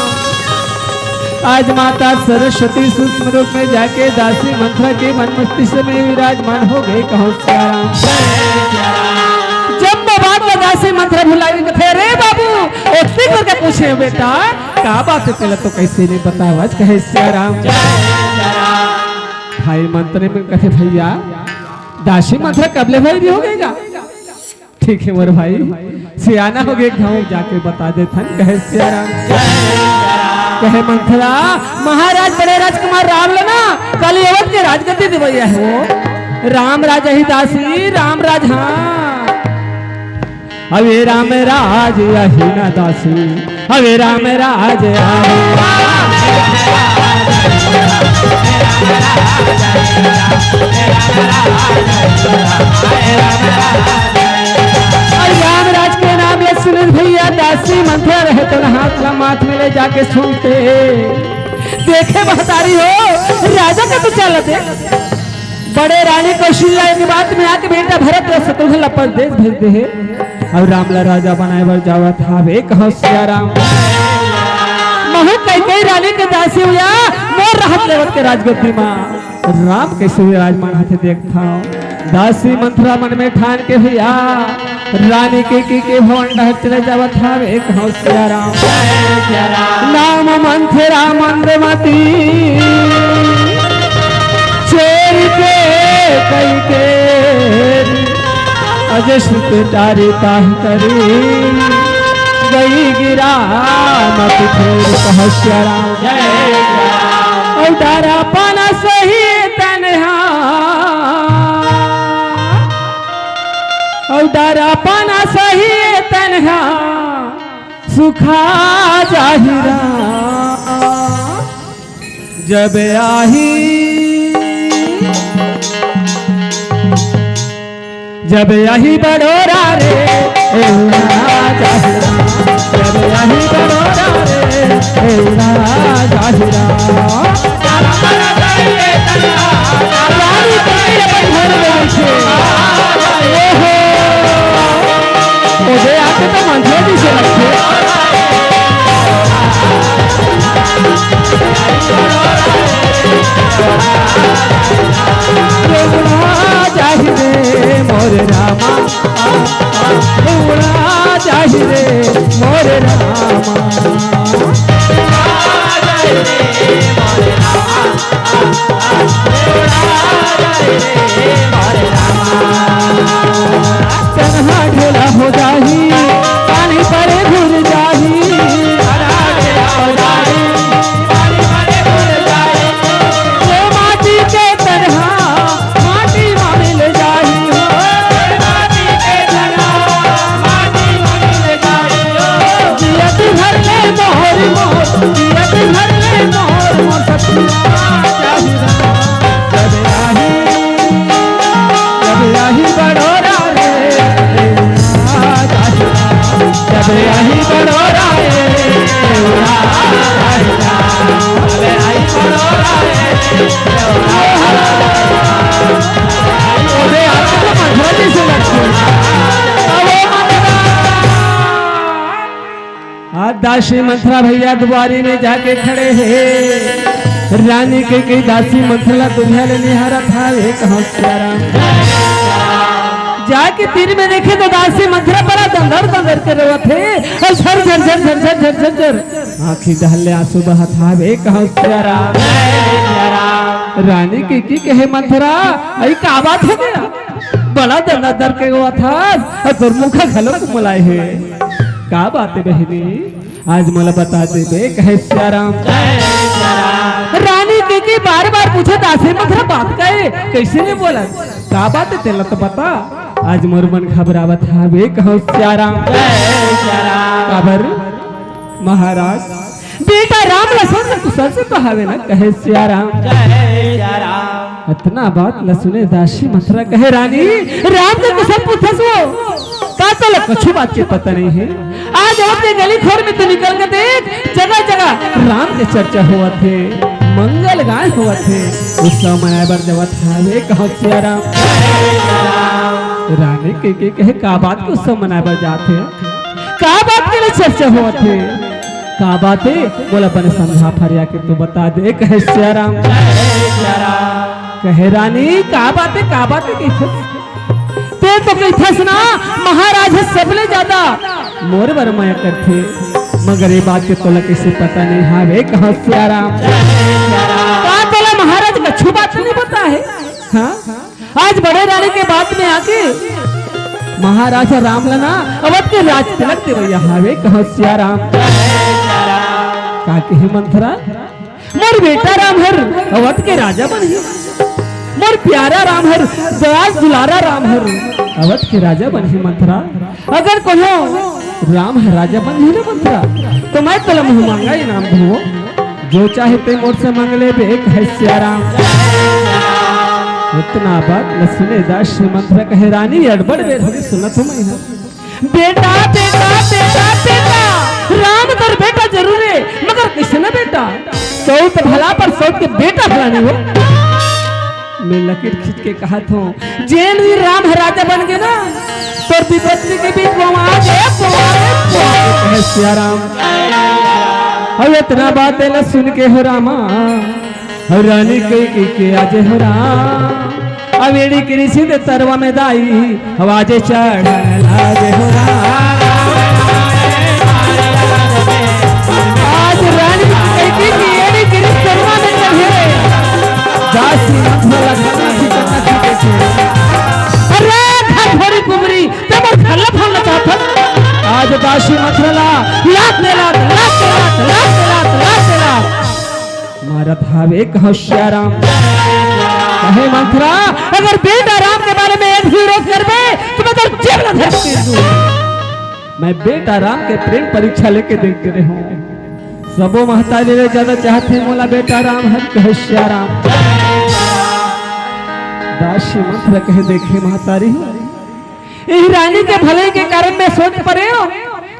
आज माता सरस्वती सूक्ष्म रूप में जाके दासी मंथरा के मन मस्तिष्क में विराजमान हो गए कहो सिया राम। जब बात में दासी मंथरा भुलाई थे रे बाबू उठती करके पूछे बेटा का बात है पहले तो कैसे नहीं बतावा कहे सिया राम। भाई मंत्र में कहे भैया दासी मंथरा कबले भाई भी हो गएगा। ठीक है मोर भाई सियाना हो गए गाँव जाके बता दे थन कहे सिया राम। कहे मंथरा महाराज बड़े राजकुमार राम लेना कल अवध के राजगद्दी दिवैया है वो राम राजा ही दासी राम राज। हाँ अवे राम राज अहि न दासी अवे राम राज राम राज के नाम ले सुनील भैया दासी मंथरा रहे तो हाथ ला माथ में ले जाके सुनते देखे महतारी हो राजा का तो चलते बड़े रानी कौशल्या की बात में आके बेटा भरत और शत्रुघ्न परदेश भेज दे है और रामला राजा बनाए बर जावा था वे कहो सिया राम। महू कई रानी के दासी हुआ मोर रहत लेवत के राजगद्दी मां राम कैसे विराजमान हाथे देखता दासी मंथरा मन में ठान के भैया रानी के भवन डहर चले जावा था वे कहो सिया राम। नाम मंथरा मंदमती चोर के कई के आज सुत टारे ताही करे गई गिरा मत फिर कहस्या राम जय राम और डरा पाना सही तन्हा और डरा पाना सही तन्हा सुखा जाहिरा जब आही बड़ोरा रे एउरा जाहिरा जब आही बड़ोरा रे एउरा जाहिरा रानी तेरे पर घर में छे ओहो ओदे आके तो मंझोली से लगते उड़ा जाहिरे मोर रामा उड़ा जाहिरे मोर रामा कन्हा ढोला हो जाही पानी परे घुर जाही वो माटी के तरह माटी मामिल जाही जियत भर ले मोहर मोर जियत भर ले मोहर मोर सपना जाहिरा जब आही बड़ोरा रे जब आही बड़ोरा रे ओदे आके तो मंझोली से लगते आज दासी मंथरा भैया दुआरी में जाके खड़े हैं रानी के कई दासी मंथला दुनिया ले निहारा था एक हंसरा जाके तीर में देखे तो दासी मंथरा बड़ा दंदर दंदर कर रहा थे और झर झर झर झर झर झर झर झर आंखी डहले आंसू बहा था एक हंसरा रानी की कहे मंथरा आई का बात हो गया बड़ा दंदर दर के हुआ था और दुर्मुखा घलो को मलाई है का बात है बहनी आज मला बता दे बे कहे श्याराम रानी के बार बार पूछे दासी मंथरा बात कहे कैसे ने बोला का बात है तेला तो बता आज मोर मन घबरावत है बे कहो श्याराम काबर महाराज बेटा राम लसन से कुशल से कहावे ना कहे श्याराम इतना बात न सुने दासी मंथरा कहे रानी राम से कुशल पूछस वो का तो कछु बात के पता नहीं है आज अपने गली खोर में तो निकल के देख जगह जगह राम के चर्चा हुआ थे मंगल गान हुआ थे उस समय बर जवत हावे कहो श्याराम रानी के कहे का बात को सब मनाए बर जाते का बात के लिए चर्चा हुआ थे का बात है बोला बने समझा फरिया के तो बता दे कहे श्याराम कहे रानी का बात है कैसे ते तो कैथस ना महाराज सबले ज्यादा मोर बर माया करथे मगर ये बात के तोला कैसे पता नहीं हावे कहा श्याराम का तोला महाराज कछु बात नहीं पता है हाँ आज बड़े रानी के बात में आके महाराजा राम लना अवध के राज तिलक देवैया हावे कहा श्याराम का के मंथरा मोर बेटा राम हर अवध के राजा बन मोर प्यारा राम हर दयाल दुलारा राम हर अवध के राजा बने मंथरा अगर कहो राम है राजा बन ना मंथरा तो मैं तला मुँह मांगा इनाम दूंगो जो चाहे ते मोर से मांग ले बेक है श्याराम इतना बात न सुने दास मंथरा कहे रानी अड़बड़ बेर होगी सुनत हो मैं बेटा बेटा बेटा बेटा राम कर बेटा जरूर है मगर किसने बेटा सौत भला पर सौत के बेटा भला नहीं हो मैं लकीर खींच के कहा था जेल भी राम राजा बन गए ना तो विपत्ति के बीच श्याराम अब इतना बात है सुन के हो रामा और रानी के आज हो राम अब एड़ी कृषि दे तरवा में दाई आवाज चढ़ लागे हो राम आज रानी की एड़ी कृषि तरवा में रहे दासी मंथरा अरे घोड़ी कुमरी थावे कहो श्याराम। कहे मंथरा अगर बेटा राम के बारे में एक भी विरोध करबे तो मैं तो जेल में धर के दूं। मैं बेटा राम के प्रेम परीक्षा लेके देखते रहे हूं। सबो महतारी रे ज्यादा चाहते मोला बेटा राम हर कहे श्याराम। दासी मंथरा कहे देखे महतारी यही रानी के भले के कारण मैं सोच पड़े हो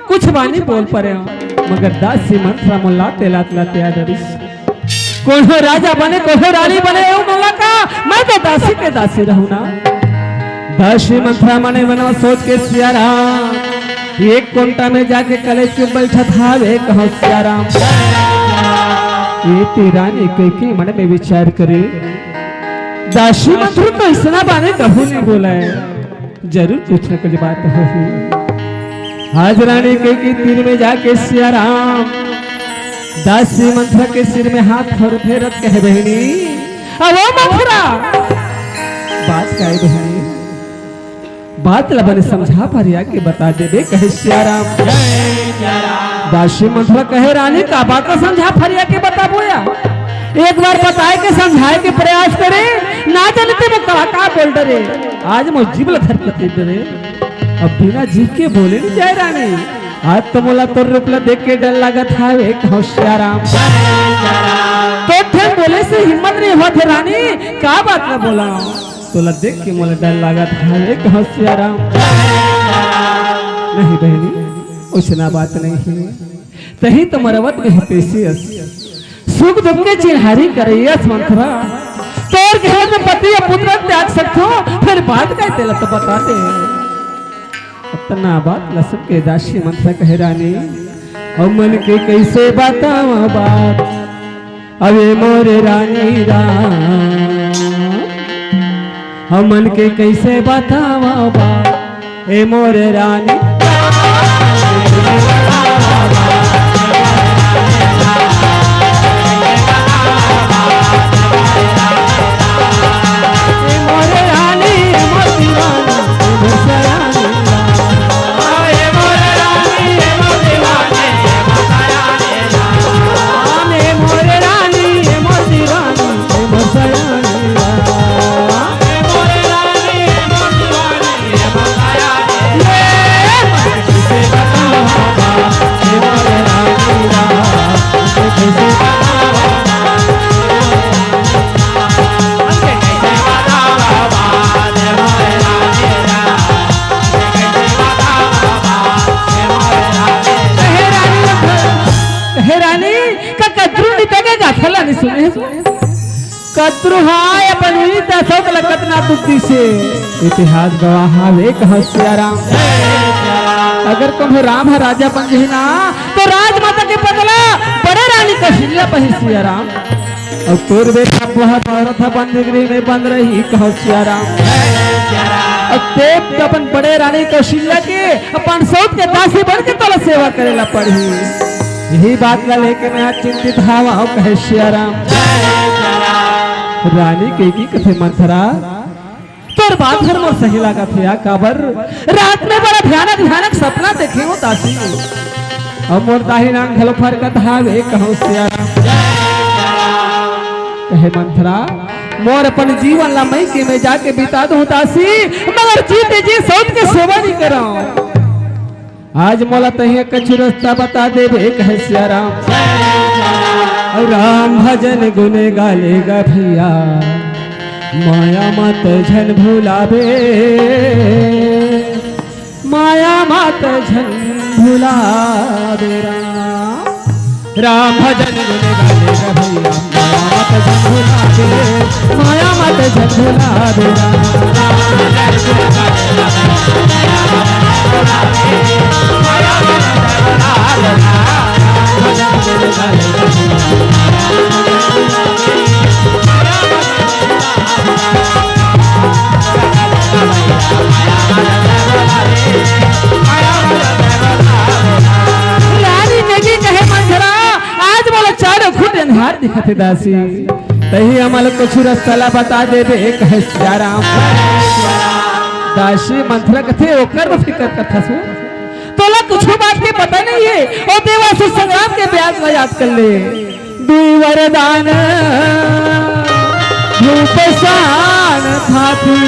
कुछ बानी बोल पड़े हो मगर दासी मंथरा मोला तेलात लाते आदरिस कौन हो राजा बने कौन हो रानी बने हो मोला का मैं तो दासी के दासी रहूं ना। दासी मंथरा मने बना सोच के श्याराम एक कोंटा में जाके कलेज के बैठा था वे कहो श्याराम। ये ती रानी के मन में विचार करे दासी मंथरा तो इसना बाने कभी नहीं बोला है जरूर कुछ न कुछ बात होगी। आज रानी के तीर में जाके श्याराम दासी मंथरा के सिर में हाथ फेरत कहे बहनी अब मंथरा बात का है बहनी बात लबन समझा परिया के बता दे दे कहे श्याराम। दासी मंथरा कहे रानी का बात को समझा फरिया के बता बोया एक बार बताए के समझाए के प्रयास करे ना जानते वो का बोल डरे आज मैं जीव लथरकते डरे अब बिना जीव के बोले नहीं जाए रानी आज तो मोला तो रूपला देख के डर लगा था एक होशियाराम तो थे बोले से हिम्मत नहीं होती रानी का बात ना बोला तोला देख के मोला डर लगा था एक होशियाराम। नहीं बहनी उसना बात नहीं है तही तो मरवत में पेशियस सुख दुख के चिन्हारी करैयस मंथरा तोर घर में पति या पुत्र त्याग सकतो फिर बात का तेला तो बताते इतना बात लसक के दासी मंथरा कह रानी और मन के कैसे बतावा बात अबे मोरे रानी राम हम मन के कैसे बतावा बात ए मोरे रानी कत्रुहाय बनुई तसोक लकतना बुद्धि से इतिहास गवाह वे कहो श्याराम। अगर तुम राम राजा बन गई ना तो राजमाता के बदला बड़े रानी कौशल्या पही श्याराम और तोर बेटा बहुत औरत बंदगी में बन रही कहो श्याराम। और तेब तो अपन बड़े रानी कौशल्या के अपन सौत के दासी बन के तोला सेवा करेला पड़ी यही बात ला लेके मैं आज चिंतित हवा कहे श्याराम। रानी के की कथे मंथरा तोर बात हर मोर सही लगा थे काबर रात में बड़ा भयानक भयानक सपना देखे हो दासी और मोर दाही नाम घलो फरकत हावे कहो श्याराम। कहे मंथरा मोर अपन जीवन ला मई के में जाके बिता दो दासी मगर जीते जी सौत के सेवा नहीं कराओ आज मोला तही कछु रास्ता बता दे कहे श्याराम। राम भजन गुन गालेगा भैया माया मत झन भुलावे माया मत झन भुलावे राम भजन गुन गालेगा भैया माया मत झन भुलावे दिखते दासी तही हमारे कुछ रास्ता बता दे कहे श्याराम। दासी मंथरा कथे ओकर फिकर कथा सो तोला कुछ बात के पता नहीं है और देवासुर संग्राम के ब्याज में याद कर ले दुई वरदान धूप सान थाती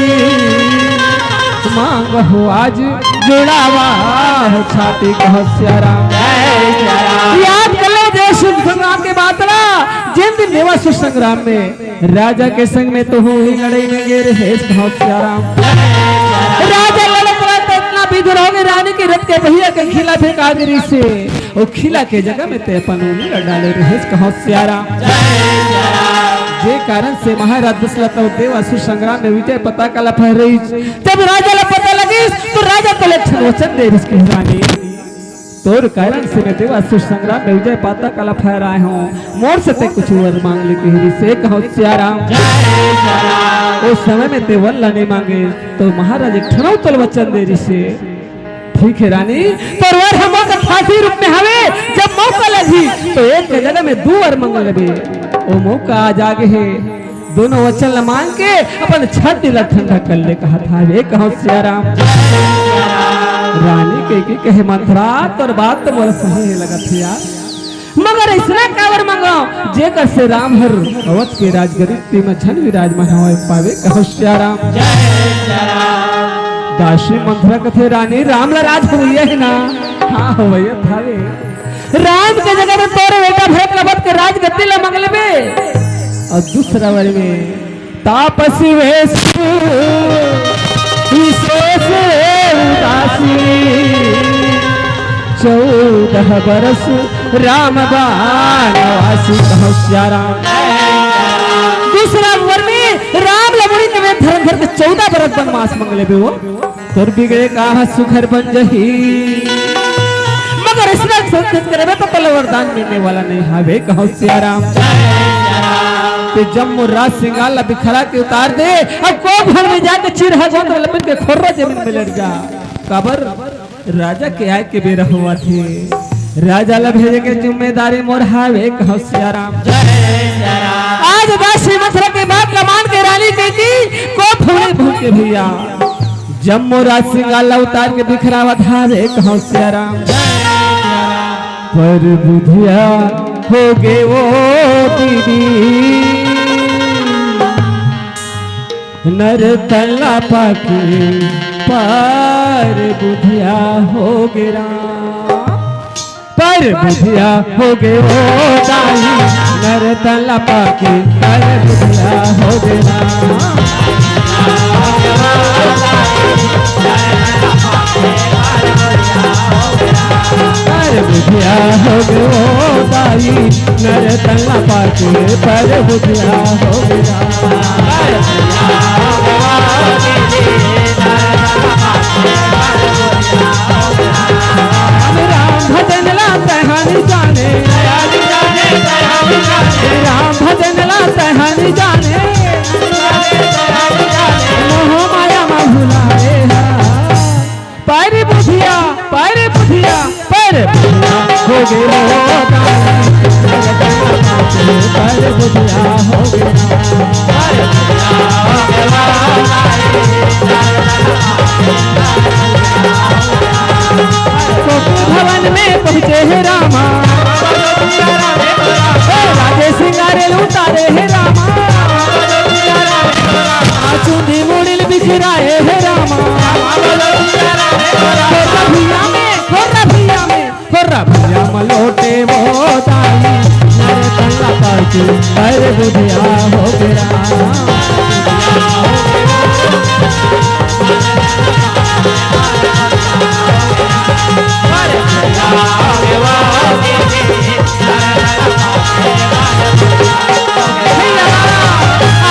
मांग हो आज जुड़ावा छाती कहो सियाराम। याद कर ले जय शुभ संग्राम के बात ना जिन दिन देवासुर संग्राम में राजा के संग में तो हुई लड़ाई में गे रहे सियाराम। राजा लड़त रहा इतना विधुर हो गए रानी के रथ के भैया के खिला थे कागरी से वो खिला के जगह में ते अपन लड़ डाले रहे कहो सियाराम। जे कारण से महाराज दशरथ और देवासुर संग्राम में विजय पता कला फहर रही। जब राजा ला पता लगी तो राजा को लक्षण वचन दे इसकी रानी तोर कारण से मैं देवासुर संग्राम में विजय पाता कला फहर आए हूँ मोर से ते कुछ वर मांग ले की से कहो सियाराम। उस समय में ते वर नहीं मांगे तो महाराज एक ठनौ तल वचन दे रिसे ठीक है रानी तो वर हम का फांसी रूप में हवे जब मौका लगी तो एक जगह में दो वर मांग लेबे वो मौका आज आगे है दोनों वचन मान के अपन छत दिला ठंडा कर ले कहा था वे कहो सियाराम। रानी के कहे मंत्रा तोर बात तो मोर सही लगा थी यार मगर इसना कावर मंगो जे कर से राम हर अवध के राजगद्दी में छन विराजमान होए पावे कहो सियाराम। दासी मंत्रा कथे रानी राम ला राज होइए है ना हां होइए थावे राम के जगह में तोरे बेटा भरत लबत के राजगद्दी ला मंगले बे और दूसरा वर में तापसी वेश विशेष उदासी 14 बरस राम बनवासी कहो सियाराम। दूसरा वर में राम लमुनी के में धर्म धर के 14 बरस बनवास मंगले बे वो तोर बिगड़े कहा सुखर बन जही मगर इसना संकट करबे तो पल वरदान मिलने वाला नहीं हावे कहो सियाराम। ते जम्मू राज सिंगाला बिखरा के उतार दे अब को घर में जाके चिरहा गोंद लपट के खोर्रा जमीन में लड़ जा कबर राजा के आए के बेरा हुआ थे राजा ला भेजे के जिम्मेदारी मोर हावे कहो सियाराम। आज दासी मथुरा के बात ला मान के रानी की को भूले भूल के भैया जम्मू राज सिंगाला उतार के बिखरावा धावे कहो सियाराम। पर बुधिया हो गे वो दीदी नर तला पाके पर बुधिया हो गिरा पर बुधिया हो गे वो दाई नर तला पाके पर बुधिया हो गिरा पर बुधिया हो गे वो दाई नर तला पाके पर बुधिया हो गिरा राम भजन ला तहानी जाने राम भजन ला तहानी जाने मोह माया मा भुलाए पर बुधिया पर बुधिया हो गए पर बुधिया हो भवन में पहुंचे है रामा राजे सिंगारे उतारे है रामा चुंदी मुड़िल बिखराए है रामा भैया मलोटे वो दाई मेरे तल्ला पाके पर बुधिया हो गया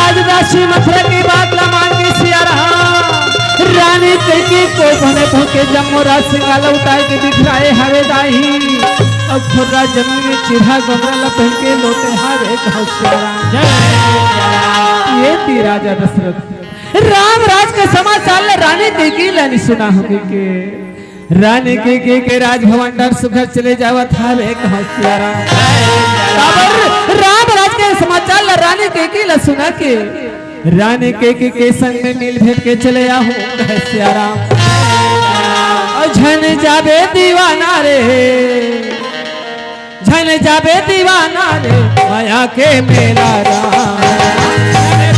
आज दासी मथुरा की बात ला मान के सियारा रानी की को भने भूखे जम्मू राज सिंगाला उतार के दिखलाए हवे दाई अब खुर्रा जमीन में चिढ़ा गोमरा ला पहन के लोटे हारे कहो सियारा। ये थी राजा दशरथ राम राज का समाचार ला रानी की लानी सुना होगी के रानी के राजभवन डर सुखर चले जावा था रे कहो सियारा। राम राज के समाचार ला रानी की ला सुना के रानी के संग में मिल भेट के चले आहू कहे सियारा। झन जाबे दीवाना रे छन जाबे दीवाना रे माया के मेला राम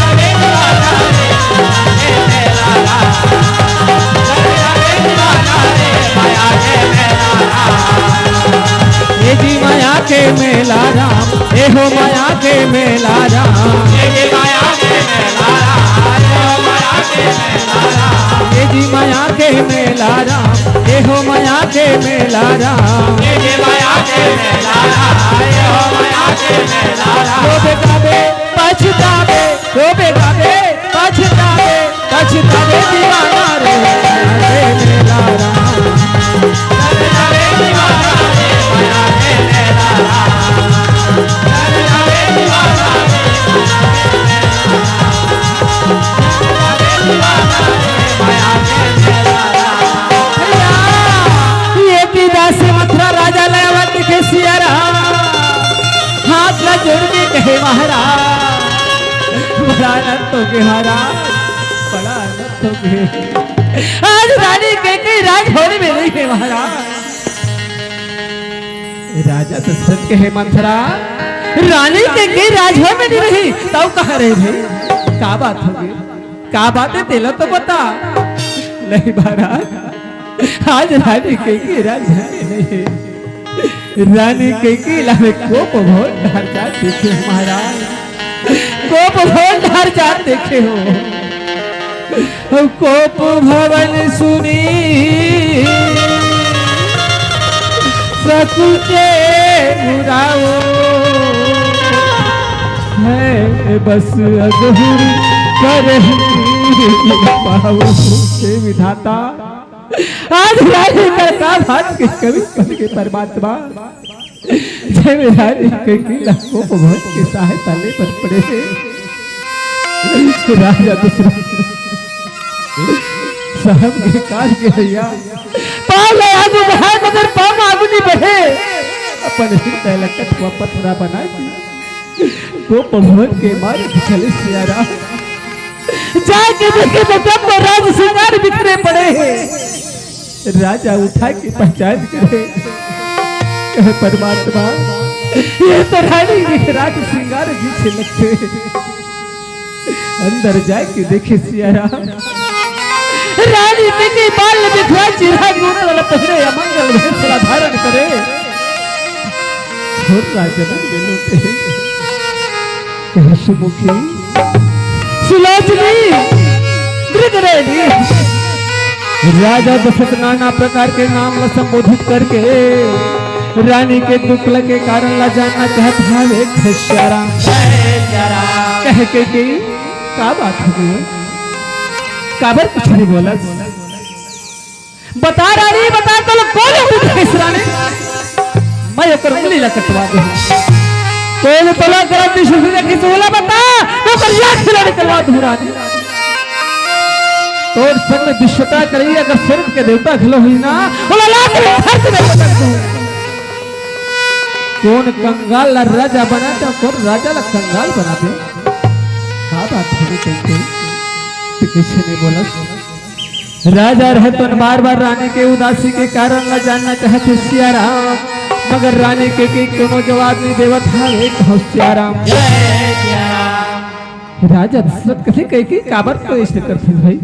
ये जी माया के मेला राम ए हो माया के मेला राम ये जी माया के मेला राम ये जी माया के मेला राम ए हो माया के मेला राम ये जी माया के मेला राम ए हो माया के मेला राम रोबे गाबे पछतावे रोबे गाबे पछतावे पछतावे दीवाना रे मेला राम पछतावे दीवाना रे माया के मेला राम पछतावे दीवाना रे मथुरा राजा लयावत के सियारा हाथ ला जोड़ के कहे महाराज बड़ा आनंद तो के महाराज बड़ा आनंद तो के आज रानी के राज होने में नहीं है महाराज राजा दशरथ के है मथुरा रानी के राज हो में नहीं रही तब कहा रहे भाई का बात होगी का बात है तेला तो बता नहीं महाराज आज रानी के राजधानी नहीं है रानी के लावे कोप भोर धार जात देखे हो महाराज कोप भोर धार जात देखे हो कोप भवन सुनी सकुचे मुराओ है बस अधूरी करही पाओ हे विधाता आज रानी का भाग के कवि पद के परमात्मा जय रानी के लाखों भक्त के सहायता ले पर पड़े राजा दशरथ साहब के काज के भैया पाव आगू बढ़ा मगर पाव आगू नहीं बढ़े अपन हृदय लकट व पथरा बना गोप भवन के मारे चले सियारा जाके देखे तो जब राज श्रृंगार बिखरे पड़े हैं राजा उठा के पहचान करे परमात्मा ये तो रानी के राज श्रृंगार पीछे लगते अंदर जाके देखे सियारा रानी के बाल बिखरा चिराग वाला पहरे अमंगल भेष धारण करे और राजा बेलोते सुमुखी सुलोचनी मृगरेणी राजा दशरथ नाना प्रकार के नाम ला संबोधित करके रानी के दुख के कारण ला जानना चाहत भावे खश्याराम कह के की का बात हो गई काबर कुछ नहीं बोला बता रानी बता तो कौन है रानी मैं ओकर उंगली ला कटवा दे कौन तोला करत शुरू ने की बोला बता तो कर याद खिला निकलवा दूं रानी तोड़ संग विश्वता करी अगर स्वर्ग के देवता खिलो हुई ना बोला लाख खर्च में पटक दूं कौन कंगाल ला राजा बनाता कौन राजा ला कंगाल बनाते का बात होनी चाहिए तो किसी ने बोला राजा रहे तो बार बार रानी के उदासी के कारण ला जानना चाहते सियाराम मगर रानी के कोनो जवाब नहीं देवत हा एक सियाराम राजा दशरथ कथे कह के काबर तो इष्ट करते भाई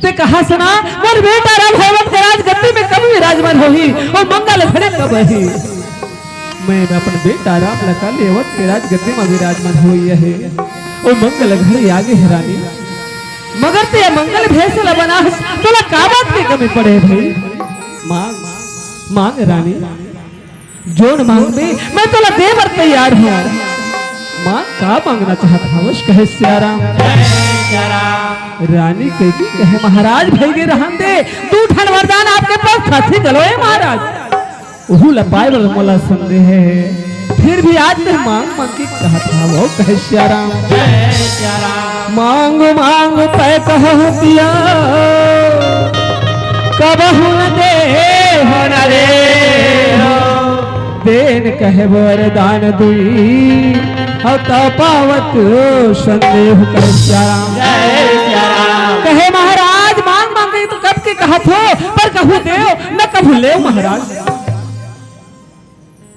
ते कहा सुना मोर बेटा राम हेमंत के राजगद्दी में कब विराजमान होही और मंगल घड़े कब ही मैं अपन बेटा राम लका लेवत के राजगद्दी में विराजमान होई है और मंगल घड़ी आगे है रानी मगर ते मंगल भेषला बना तोला का बात के कमी पड़े भाई मांग मांग रानी जोन मांग में मैं तोला दे बर तैयार हूं मां का मांगना चाहता हवश कहे सियाराम रानी कहे महाराज भैगे रहन दे तू ठन वरदान आपके पास साथी गलोए महाराज ओहू लपाए वाला मोला संदेह है फिर भी आज मैं मांग मांग के कहा था वो कहे सियाराम मांग मांग पे कहो पिया कबहू न दे हो न रे देन कहे वरदान दुई तो पावत संदेह कहे सियाराम कहे महाराज मांग मांगे तो कब के कहा थो पर कहू देव न कहू ले महाराज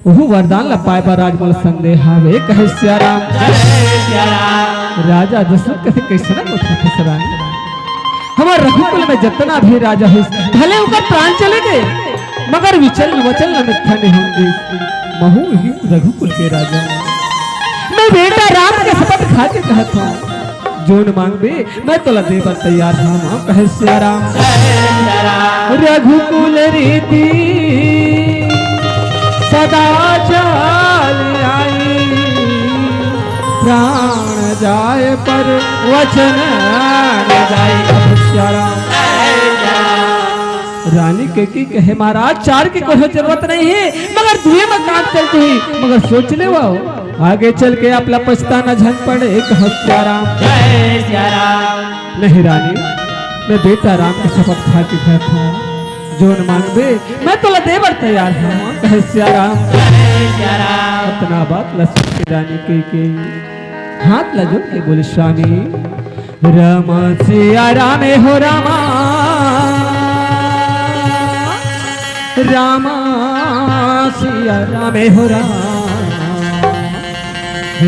ओहु वरदान ला पाए पर राजमल संदेह हावे कहे सिया राम जय सिया राम राजा दशरथ कहे कैसे ना उठा फसरानी हमार रघुकुल में जितना भी राजा हो भले उनका प्राण चले गए मगर विचल वचल न मिथ्या नहीं होंगे महू ही रघुकुल के राजा मैं बेटा राम के शपथ खा के कहता हूँ जोन मांगे मैं तोला दे पर तैयार हाँ कहे सिया राम जय सिया राम रघुकुल रीति सदा चल आई प्राण जाए पर वचन न जाए सिया राम रानी के की कहे महाराज चार की कोई जरूरत नहीं है मगर दुए में काम चलती ही मगर सोच ले वो आगे चल के अपना पछताना झन पड़े कह सिया राम जय सिया राम नहीं रानी मैं बेटा राम की शपथ खा के कहता हूँ जोन मांगे मैं तो देवर तैयार हूँ कहे सिया राम जय सिया राम अपना बात लक्ष्मण की रानी के हाथ लजो के बोले स्वामी रामा सिया राम हो रामा रामा सिया राम हो रामा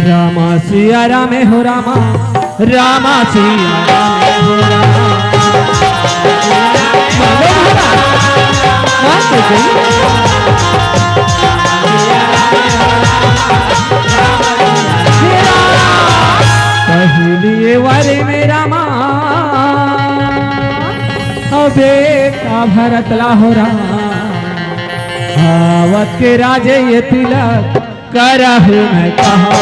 रामा सिया राम हो रामा रामा सिया राम हो रामा पहली वारे मेरा माँ बेटा भरत लाहोरा आवत के राजे ये तिलक करहु मैं कहाँ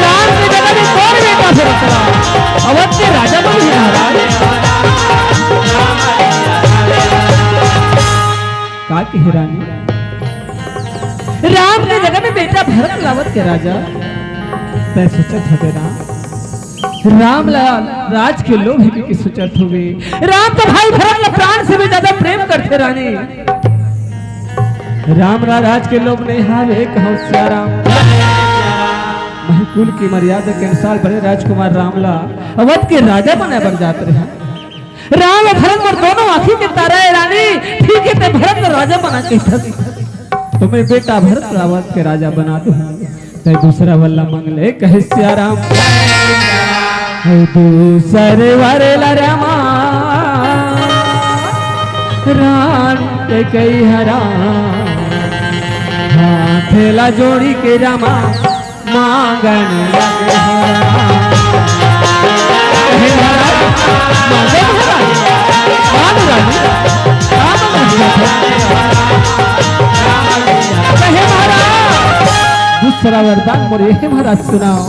राम के जगह में कौन बेटा भरत ला अवध के राजा बन का की रानी राम के जगह में बेटा भरत लावत के राजा तय सोचत हो ना राम लाल राज के लोग है कि सोचत हो राम तो भाई भरत ला प्राण से भी ज्यादा प्रेम करते रानी राम राज के लोग नहीं हावे कहो सिया राम कुल की मर्यादा के अनुसार बड़े राजकुमार रामला अवध के राजा बने बन जाते रहे राम और भरत और दोनों आंखी के तारा है रानी ठीक है ते भरत राजा बना के तुम्हें बेटा भरत अवध के राजा बना दो ते दूसरा वल्ला मंगले कहे सिया राम दूसरे वारे ला रामा राम के कई हरा हाथेला जोड़ी के रामा मांगन लगे दूसरा वरदान मोरे महाराज सुनाओ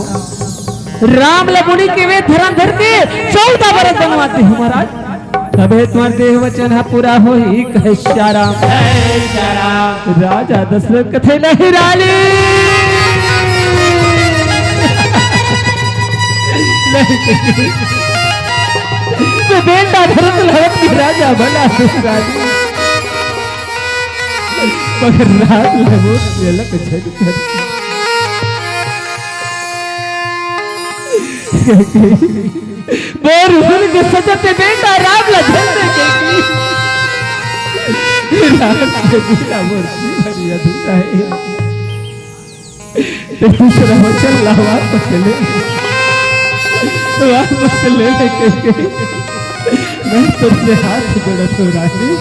राम लमुनि के वे धरंधर के 14 वर्ष बनवाते हैं महाराज तबे तुम्हारे देह वचन है पूरा हो ही कहे सिया राम जय सिया राम राजा दशरथ कथे नहीं रानी तो बेटा भरत लहत की राजा बना रानी मगर रात लगो तिलक छड़ कर बोर सुन के सजते बेटा राम ला झंडे के रात के बिना मूर्ति बड़ी अधूरा है तो दूसरा वचन ला वापस ले के मैं तुझसे हाथ जोड़ा तो रानी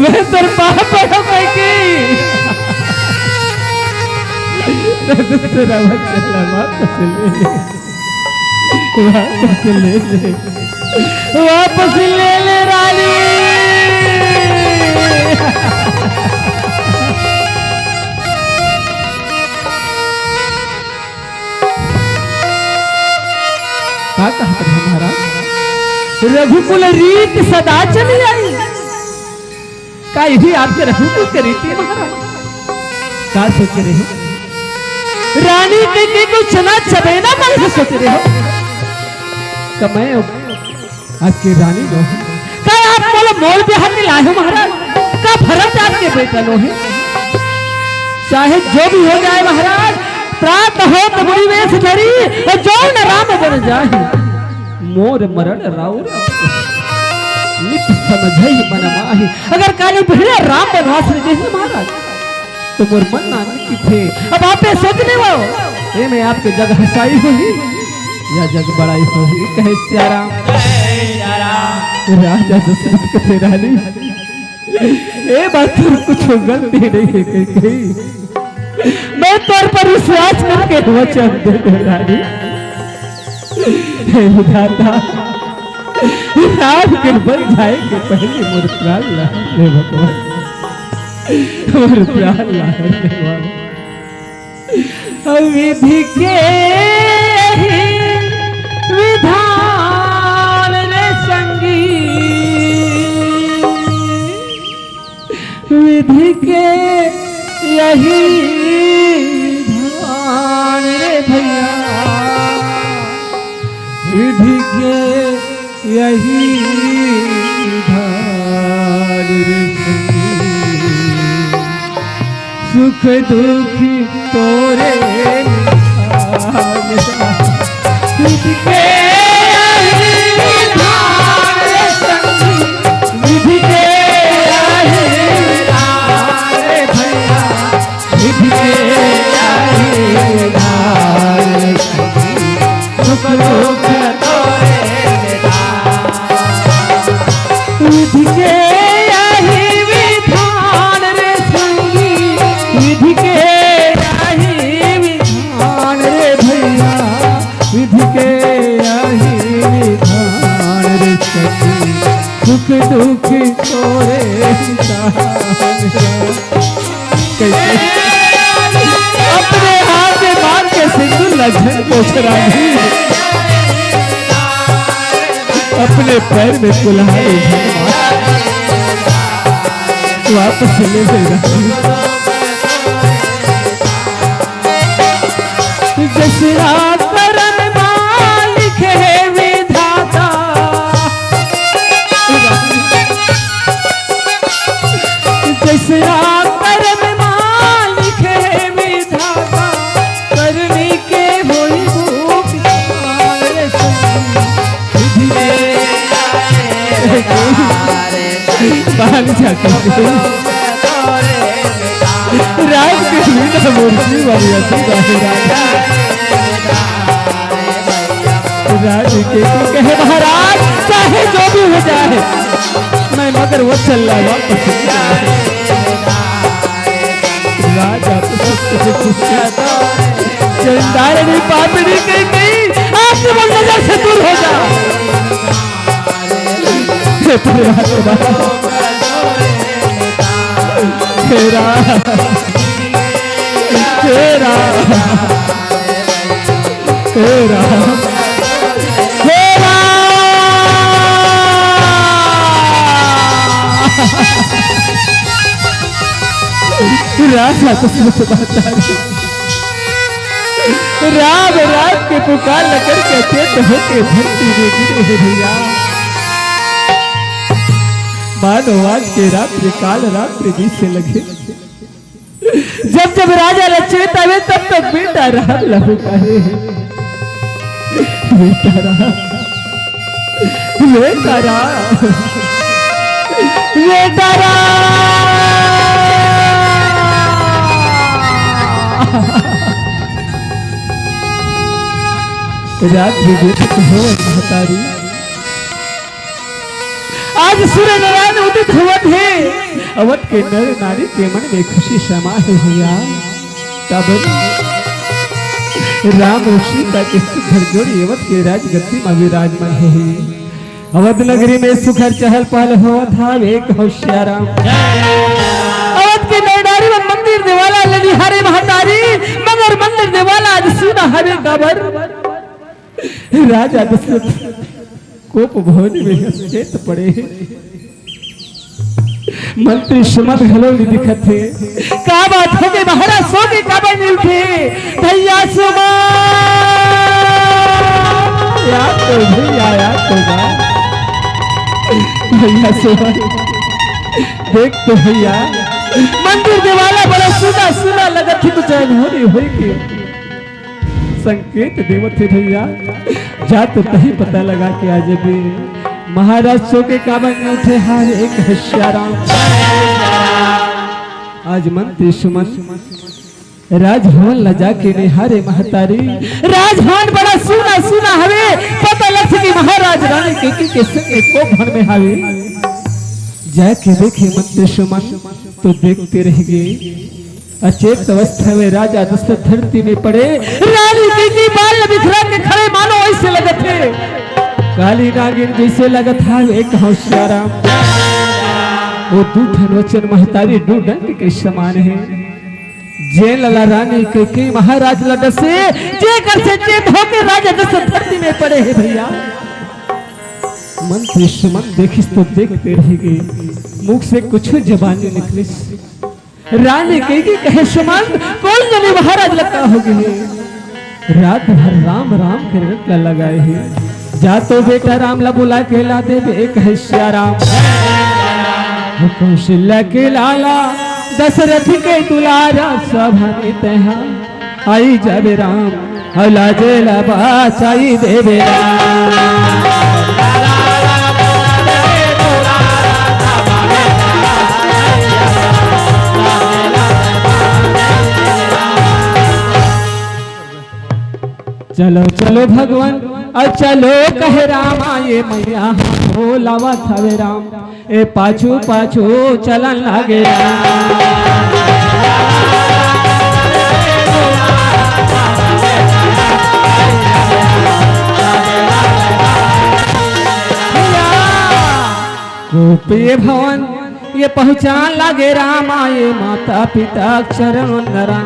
मैं तेरे पाप पड़ो के दूसरा वचन ला वापस ले ले रानी क्या कहते हैं महाराज रघुकुल रीत सदा चली आई का यही आपके रघुकुल की रीति है महाराज क्या सोच रहे हो रानी के कुछ ना चबेना मन से सोच रहे हो मैं आपकी रानी लो का आप बोलो मोल बिहार में लाए हो महाराज का भरत आपके बेटा लो है चाहे जो भी हो जाए महाराज प्रात हो तो बुरी वेश धरी और जो न राम बन जाए मोर मरण राउर नित समझई मन माही। अगर काली भिड़े राम बनवास में जही महाराज तो मोर मन नानी की थे। अब आपे सोचने वो ये मैं आपके जग हसाई हुई या जग बड़ाई हुई। कहे सियाराम राजा दशरथ कथे रानी ये बात तो कुछ गलती नहीं है कही। मैं तौर पर विश्वास करके वचन दे दे रानी। हे विधाता राम के बन जाए के पहले मोर प्राण ला ले भगवान मोर प्राण ला ले भगवान। विधि के विधान रे संगी विधि के यही विधान रे भैया विधि के यही विधान रे सुख दुख तोरे विधि के यही विधान रे संगी विधि के यही विधान रे भैया विधि के यही विधान रे संगी सुख दुख तोरे विधि के यही विधान रे संगी विधि के यही विधान रे भैया विधि के यही विधान रे संगी सुख दुख तोरे अपने हाथ में मार के सिंदूर लज्जन पोछ रही अपने पैर में कुल्हाड़ी वापस ले जसरा करम मालिक है विधाता जसरा करम मालिक है विधाता करनी के होई भूख राज के मीठा मूर्ति वाली राज के कहे महाराज चाहे जो भी हो जाए मैं मगर वो चल रहा वापस राजा चंदारणी पापड़ी कही आप नजर से दूर हो जा तेरा तेरा तेरा तेरा राजा तो राम राम के पुकार लेकर के चेत होके धरती में गिरे हैं भैया। मानो आज के रात्रि काल रात्रि बीच से लगे जब जब राजा रचित हुए तब तक बेटा रहा लहू करे बेटा रहा बेटा रहा बेटा रहा रात्रि बेटी हो महतारी आज सूर्य नारायण उदित हुआ थे अवध के नर नारी के मन में खुशी समा है भैया। तब राम और सीता के सुखर जोड़ी अवध के राजगद्दी में विराजमान है। अवध नगरी में सुखर चहल पहल हुआ था एक होशियाराम अवध के नर नारी में मंदिर देवाला लगी हरे महतारी मगर मंदिर देवाला आज सुना हरे खबर राजा दशरथ कोप भवन में सचेत पड़े मंत्री सुमन हलोली दिखत थे का बात हो गई महाराज सो के का बन उठे भैया सुमन याद तो भैया सुमन देख तो भैया मंदिर देवाला बड़ा सुना सुना लगा थी तो चैन हो रही हुई की संकेत देवत थे भैया जा तो नहीं पता लगा कि आज भी महाराज सो के काबन में उठे हार एक है श्याराम। आज मंत्री सुमन राजभवन ला जाके निहारे महतारी। राजभवन बड़ा सुना सुना हवे, पता लग कि महाराज रानी के संगे को भर में हवे। जाके देखे मंत्री सुमन तो देखते रह गए। अचेत अवस्था में राजा दशरथ धरती में पड़े। रानी की बाल बिखरा के खड़े मानो ऐसे लगे थे काली नागिन जैसे लगा था एक होशियाराम। वो दूठन वचन महतारी डूडंग के समान है। जे लला रानी के महाराज लड़ से जे कर से चेत होके राजा दशरथ धरती में पड़े हैं भैया। मंत्री सुमन देखिस तो देखते रह गए, मुख से कुछ जबानी निकली। रानी के कहे सुमन कौन जाने महाराज लगता हो गए। रात भर राम राम के रटला लगाए हैं। जा तो बेटा राम ला बुला के ला दे एक है श्याराम। कौशल्या के लाला दशरथ के दुलारा सभाने तहा आई जाबे राम हला जेला बाचाई देवे चलो चलो भगवान और चलो कहे राम आये मैया हो लावा थावे राम ए पाछू पाछू चलन लागे गोपी भवन ये पहचान लागे राम आये माता पिता चरण वंदना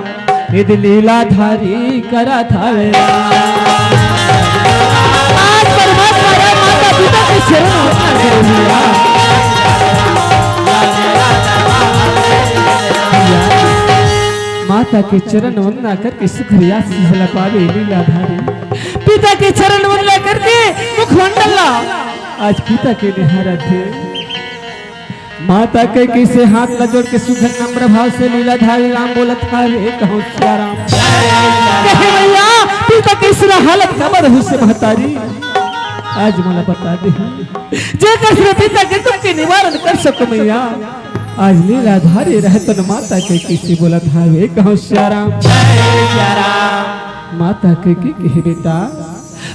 निध लीला धारी करा थावे आज परमात्मा राम माता पिता के चरण वंदना माता के चरण वंदना करके सुखरिया सिहला पावे लीला धारी। पिता के चरण वंदना करके मुखमंडला आज पिता के निहारा थे। माता के किसे हाथ ल जोड़ के सुखन नम्र भाव से लीला धारी राम बोलत था एक होशियाराम। कहे भैया पिता के इस हालत खबर हो से महतारी आज मला बता दे जे कसरे पिता के तुम के निवारण कर सको मैया। आज लीला धारी रहतन माता के किसी बोलत था एक होशियाराम। माता के की कहे बेटा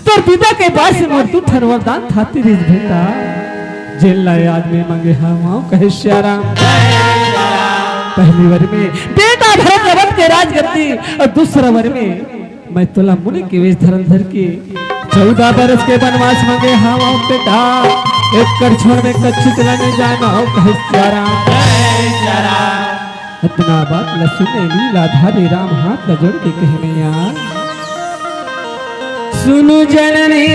तोर पिता के पास मोर तू थर वरदान थाती रिज बेटा जेला याद में मांगे हवाओं कहे श्याराम। पहली वर में बेटा भरत के राजगद्दी और दूसरा वर में मैं तुला मुनि के वेश धर्म धर के 14 बरस के वनवास मांगे हवाओं बेटा एक कर छोड़ में कच्छ चलाने जाना कहे श्याराम। इतना बात ल सुने लीला धारी राम हाथ ल जोड़ के कहे मैया सुनु जननी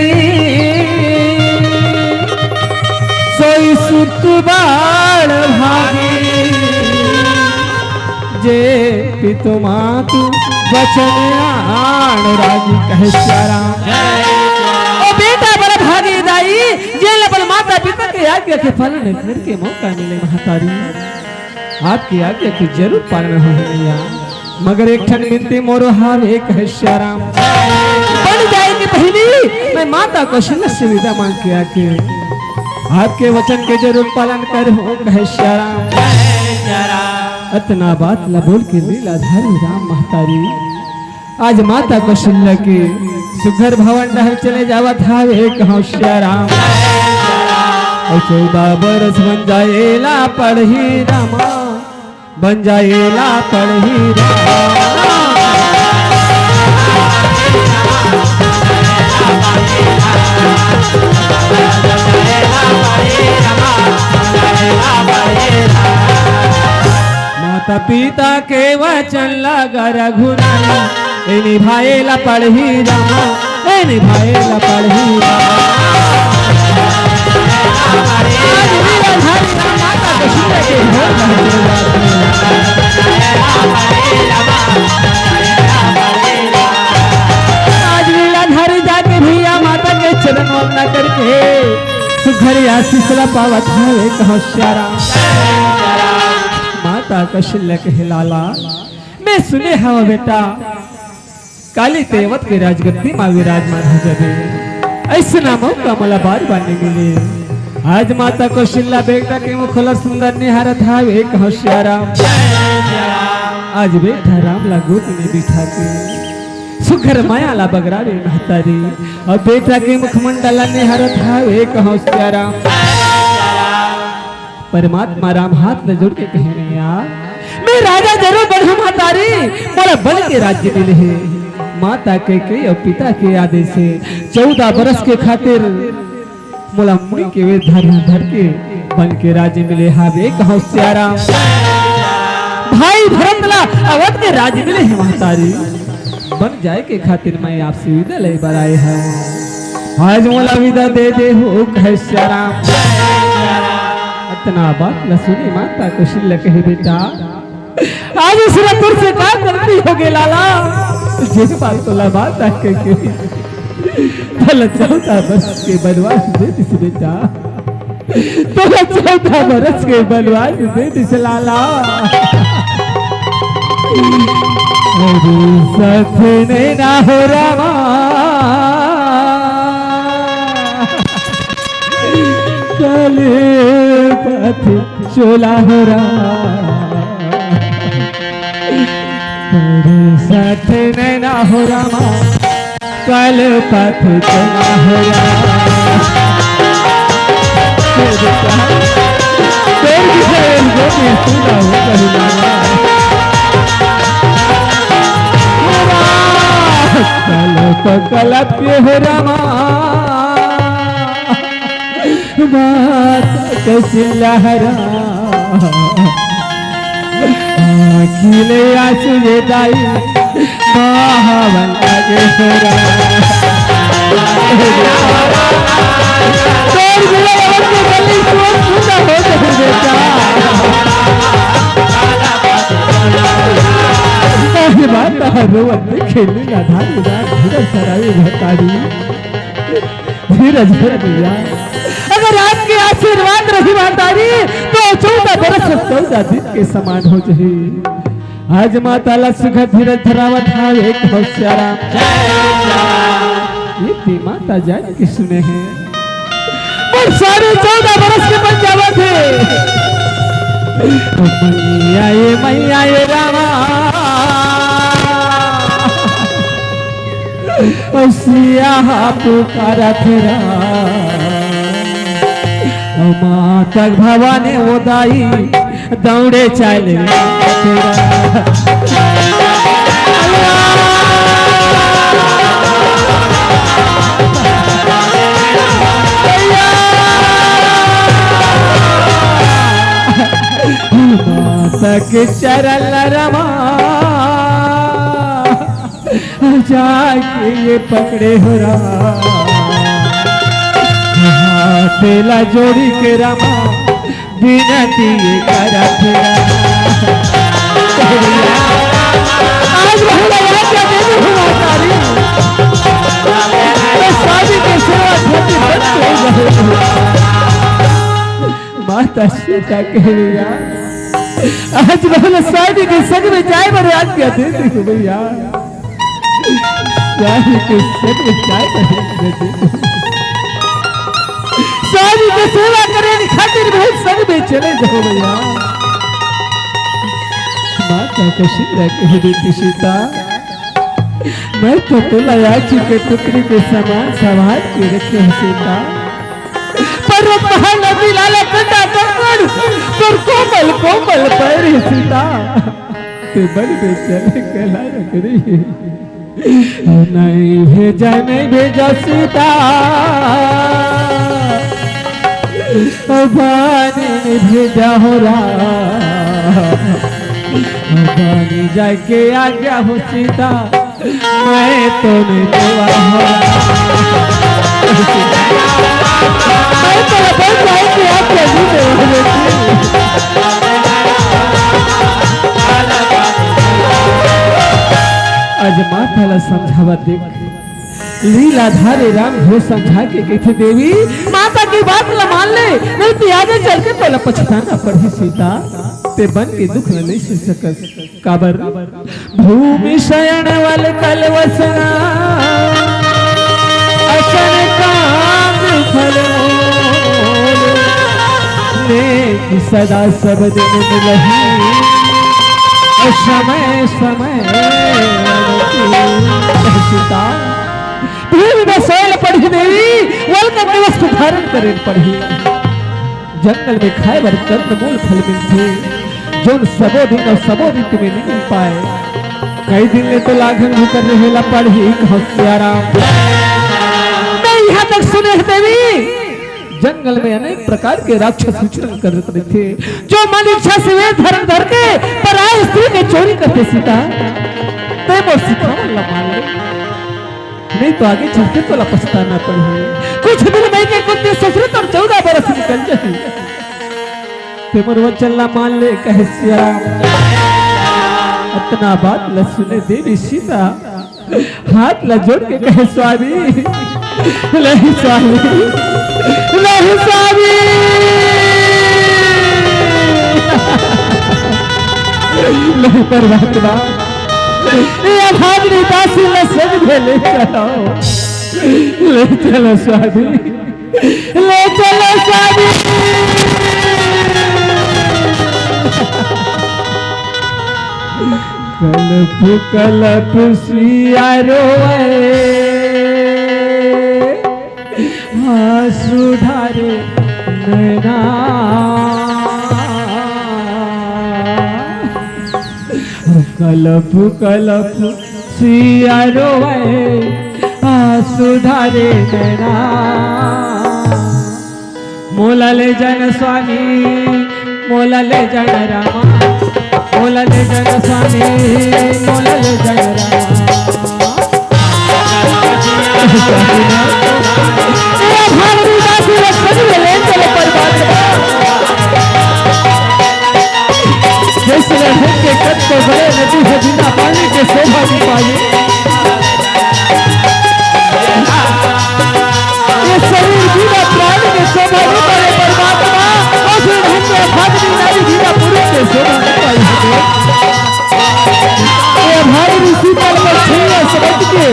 सोई सुत बाण भागी जे पितु मातु वचन आण राजी कहे श्याराम। ओ बेटा बड़ा भागी दाई जे लबल माता पिता के आज्ञा के पालन करके मौका मिले महतारी आपकी आज्ञा की जरूर पालन हो मैया। मगर एक ठन विनती मोरो हार एक है श्याराम। बन जाएगी पहली मैं माता कौशल्या से विदा मांग के आके आपके वचन के जरूर पालन कर हो कहे श्याराम। इतना बात ला बोल के लीला धारी राम महतारी आज माता कौशल्या के सुघर भवन डहर चले जावा था एक होशियाराम। और 14 बरस बन जाएला पढ़ी रामा बन जाएला पढ़ी रामा। माता पिता के वचन लगा रघुनानी ए निभाएला पढ़ी रामा ए निभाएला पढ़ी रामा। आज लीलाधारी जाके भैया माता के चरण वंदना करके सुघर आशीष ला पावत है एक होशियाराम। माता कौशल्या के लाला मैं सुने हवा बेटा काली तेवत के राजगद्दी में विराजमान हो जाबे ऐसा मौका मला बार बार नहीं मिले। आज माता कौशल्या बेटा के मुखला सुंदर निहारत था एक होशियाराम। आज बेटा राम ला गोद में बिठा के सुघर माया ला बगरावे महतारी और बेटा के मुखमंडला निहारत था एक होशियाराम। परमात्मा राम हाथ में जोड़ के कह रहे यार मैं राजा जरूर बढ़ू महतारी मोला बल के राज्य मिले है। माता के और पिता के आदेश से 14 बरस के खातिर मोला मुड़ी के वे धर के बन के राज्य मिले। हाँ एक होशियाराम भाई भरतला अवध के राज्य मिले है महतारी बन जाए के खातिर मैं आपसे विदा ले बराए है। आज मोला विदा दे दे हो होशियाराम। इतना बात न सुनी माता कौशल्या कहे बेटा आज इस रतुर से क्या गलती हो गई लाला जे बात तो ला माता के भला 14 बरस के बनवास दे दिस बेटा तो 14 बरस के बनवास दे दिस लाला। अरे साथ नहीं ना हो रामा चोला हो रहा साथ नैना हो रामा कल पथ चला हो कल पे हो रामा माता कौशल्या खिले आंसू ये दाई महावन आगे होरा तेर मिले और के गली को सुना हो बेटा ये बात रोवत खेलने का धार धीरज सराई भतारी धीरज भर दिया। अगर आपके आशीर्वाद रही महतारी तो 14 बरस 14 दिन के समान हो जाए। आज माता ला सुख धीरज धरावत था एक होशियाराम। ये माता जान के सुने हैं और सारे 14 बरस के बन जावा थे। मैया ये रामा सिया पुकारा तेरा माता भवानी उदाई दौड़े चले माता के चरण रमा जाके ये पकड़े हो रहा तेला जोड़ी के रामा बिनती करा आज शादी के माता सीता कह रही आज बहुला शादी के संग में जाए बड़े आज क्या देती हो भैया शादी के संग में जाए बड़े शादी की सेवा करने खातिर बहुत संग में चले जाओ भैया। माता कौशल्या कह देती सीता मैं तो तुला चुके पुत्री के समान संभाल के रखे हो सीता पर्वत पहाड़ नदी लाला कंडा कंकड़ पर कोमल कोमल पैर सीता ते बड़ बेचैन कहला रही नहीं भेजा सीता पानी भेजा हो रहा पानी जाके आ गया हो सीता मैं तो नहीं दुआ हो आज माता ला समझावा देख लीला धारे राम हो समझा के कहते देवी माता की बात ला मान ले नहीं तो आगे चल के तो पछताना पड़ी सीता ते बन के दुख नहीं सह सकस काबर भूमि शयन वल कल वसना असन काम फल सदा सब दिन मिलही और समय समय सीता भीम में सोयल पढ़ी देवी वल का दिवस धारण करे पढ़ी जंगल में खाए बर कंद मूल फल मिलते जो सबो दिन और सबो दिन तुम्हें नहीं मिल पाए कई दिन ले तो लाघन होकर रहेला पढ़ी हसियाराम मैं यहाँ तक सुने देवी जंगल में अनेक प्रकार के राक्षस विचरण करते थे जो मन इच्छा से वे धर्म धर के पराय स्त्री के चोरी करते सीता ते वो सीता वाला मान ले नहीं तो आगे चल के तो पछताना पड़े कुछ दिन में के कुत्ते ससुर और 14 बरस निकल जाए ते मोर वचन मान ले कहे सिया अपना बात ल सुने देवी सीता हाथ ल जोड़ के कहे स्वामी नहीं स्वामी नहीं स्वामी नहीं परमात्मा ये भागनी दासी ल सब ले चलो स्वामी ले चलो स्वामी कलप सिया रोए आंसू ढारे नैना कलप सिया रोए आंसू ढारे नैना मोला ले जन स्वामी मोला ले जन रामा मोला ले जन स्वामी मोला ले जन के कद को बड़े नदी से बिना पानी के शोभा नहीं पाई ये शरीर बिना प्राण के शोभा नहीं पाए परमात्मा और फिर हमने भागनी नारी बिना पुरुष के शोभा नहीं पाई ये भागनी शीतल में छुए समझ के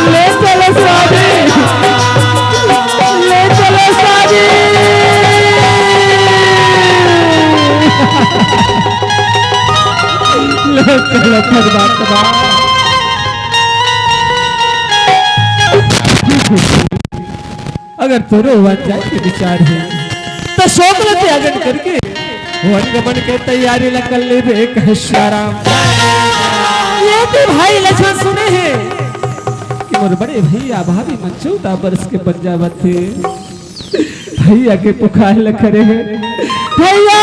ले चलो स्वामी ले चलो स्वामी ले चलो परमात्मा अगर तोरो जाए के विचार है तो शोक त्यागन करके वनगमन के तैयारी लकल ले बे कहश्याराम ये तो भाई लक्ष्मण सुने हैं कि मोर बड़े भैया भाभी मन 14 वर्ष के पंजाबत थे भैया के पुकार ल करे हैं भैया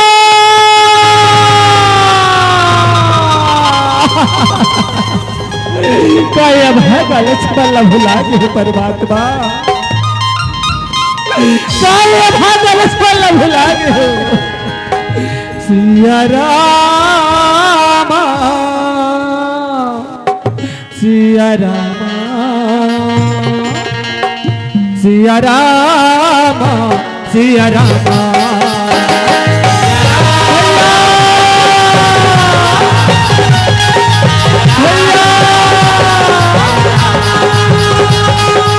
काय भागा लक्ष्मण ल भुला के परमात्मा काय भागा लक्ष्मण ल भुला के सिया रामा सिया रामा सिया रामा सिया रामा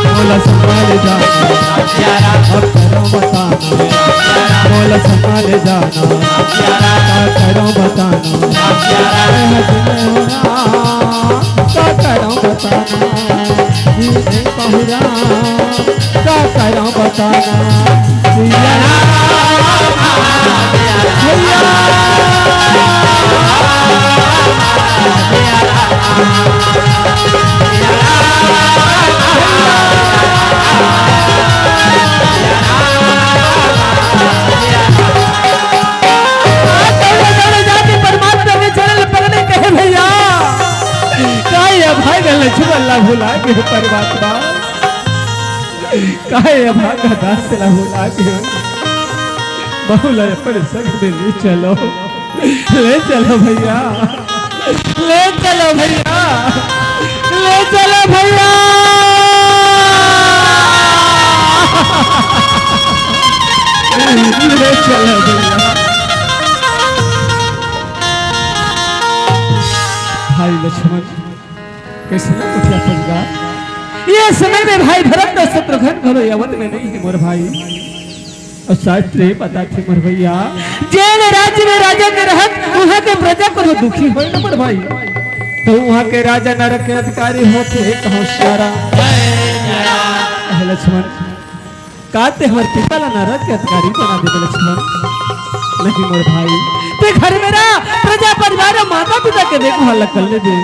मोला संभाल जाना अब करो बताना मोला संभाल जाना करो बताना करो बताना जीने पहुरा करो बताना लक्ष्मण भुला के परमात्मा काहे भागा दास ला भुला के बहुला पर संग में ले चलो भैया ले चलो भैया ले चलो भैया ले चलो भैया भाई लक्ष्मण कैसे उठा पंगा ये समय में भाई भरत और शत्रुघ्न घरो यवन में नहीं है मोर भाई। और शास्त्री पता थे मोर भैया, जेल राज्य में राजा के रहत वहां के प्रजा को दुखी हो ना मोर भाई। तो वहां के राजा नरक के अधिकारी होते होशियारा। लक्ष्मण काते हमारे पिता ला नरक के अधिकारी बना दे लक्ष्मण। नहीं मोर भाई, ते घर मेरा प्रजा परिवार माता पिता के देखो हल्ला कर ले दे।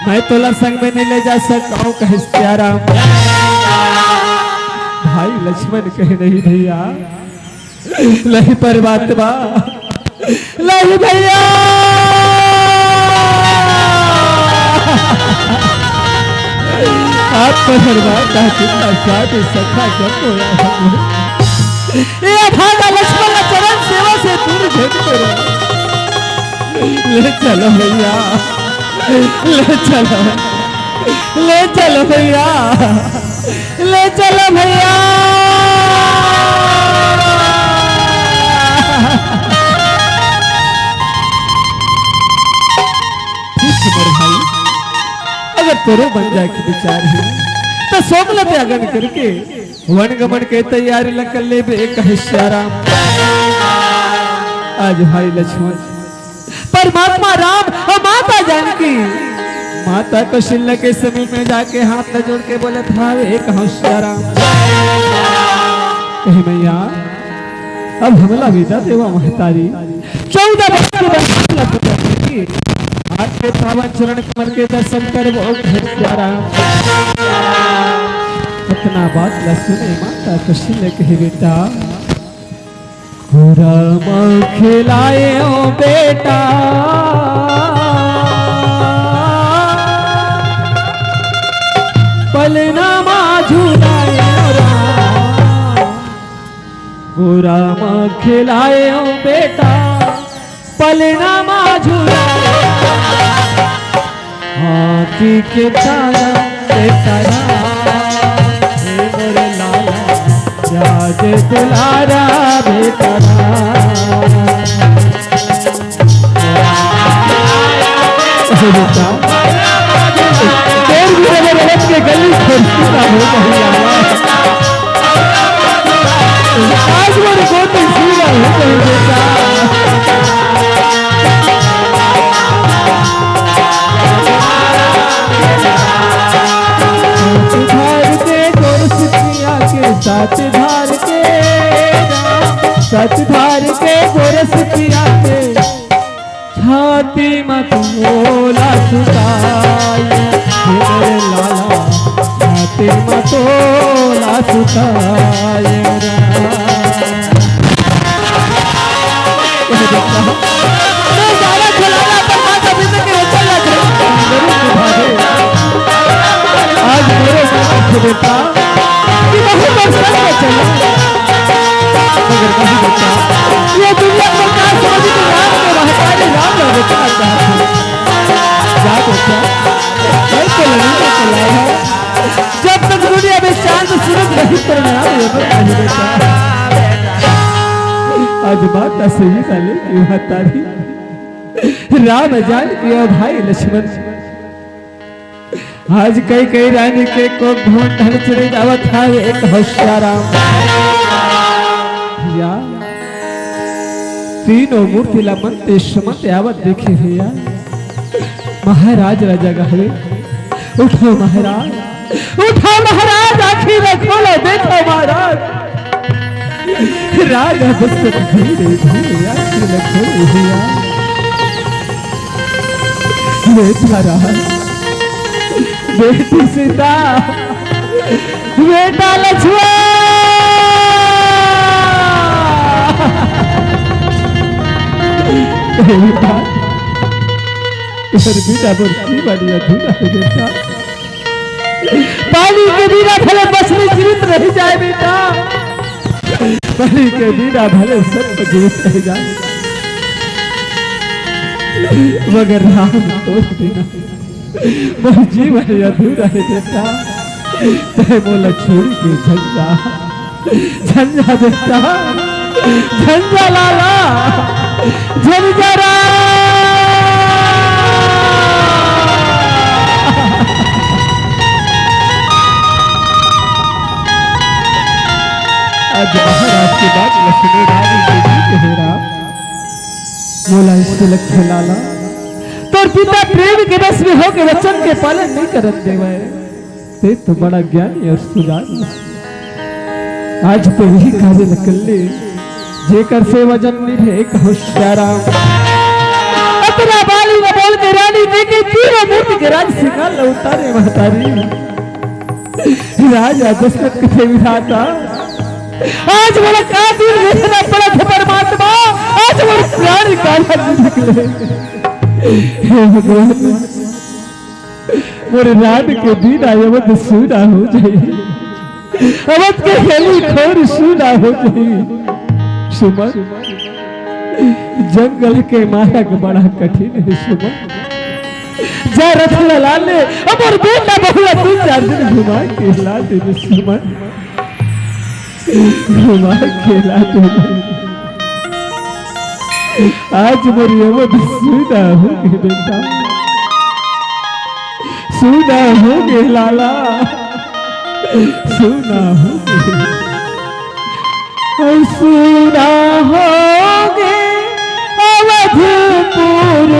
मैं तोला संग में नहीं ले जा सकता हूँ कहे प्यारा। भाई लक्ष्मण कहे नहीं भैया, नहीं पर बात बा नहीं भैया। आप पर बात का कितना स्वाद सखा जब होया ये भागा लक्ष्मण का चरण सेवा से दूर भेज करो। ले चलो भैया, ले चलो, ले चलो भैया, ले चलो भैया। भाई अगर तोरो बन जाए के विचार है तो सोमल त्यागन करके वन गमन के तैयारी लग ले एक हिस्सारा। आज भाई लक्ष्मण परमात्मा राम और माता जानकी माता कौशल्या के समीप में जाके हाथ में जोड़ के बोले था एक होशियारा। मैया अब हमला विदा देवा महतारी 14 वर्ष की हाथ के पावन चरण कमर के दर्शन कर वो होशियारा। इतना बात न सुने माता कौशल्या कही बेटा राम खिलाए ओ बेटा पलना झूलाए राम खिलाए ओ बेटा पलना झूलाए हाथी के तारा मोरे लाला राज दुलारा बेटा के गली आज मेरे गोदी सीधा हो गई बेटा। सच धार के गोरस पिया के छाती मत बोला सुताई मेरे लाला छाती मत बोला सुताई। आज मेरे साथ बेटा ये दुनिया को क्या समझी तो राम के रहतारी राम का बेटा जा बेटा मैं तो लड़ने को लाया है जब तक दुनिया में चांद सूरज नहीं परिणाम ये बताइए बेटा। आज बात सही साले की महतारी राम जान की और भाई लक्ष्मण आज कई रानी के को भवन ढल चढ़े जावत था एक होशियारा। या तीनों मूर्ति लमनते समते आवत देखे भैया महाराज राजा गहरे उठो महाराज आखिर खोलो देखो महाराज राजा बस धीरे धीरे आखिर खोलो भैया बेचारा बेटी सीता बेटा लक्ष्मण बेटा बोलती बड़ी अधूरा है बेटा पानी के बिना भले मछली जीवित रह जाए बेटा पानी के बिना भले सब जीवित रह जाए मगर राम तो बिना वो जीवन अधूरा है बेटा ते बोला छोड़ के झंझा बेटा झंझा लाला झंझा आज महाराज के बाद लक्ष्मी रानी देवी के हे राम बोला इससे लक्ष्य लाला तोर पिता प्रेम के रस में होके वचन के पालन नहीं करत देवे ते तो बड़ा ज्ञानी और सुजान आज तो वही काजे निकले जेकर से वजन नहीं एक होशियारा अपना बाली में बोल के रानी देखे तीनों मूर्ति के राज सिंगार उतारे महतारी राजा दशरथ के विधाता आज बड़ा कातिल वेदना पड़ा था परमात्मा आज वो प्राण काला निकले हे भगवान मोरे राड के बिना अवध सूना हो जाए अवध के हेली खोर सूना हो जाए सुमन जंगल के मार्ग बड़ा कठिन है सुमन जा रथ लला ले अब और बेटा बहुला तू 4 दिन घुमा के ला दे सुमन घुमा के ला दे आज मोरी अवध सूना हो गई बेटा सूना हो गए लाला सूना हो गए सूना हो गए अवधपुर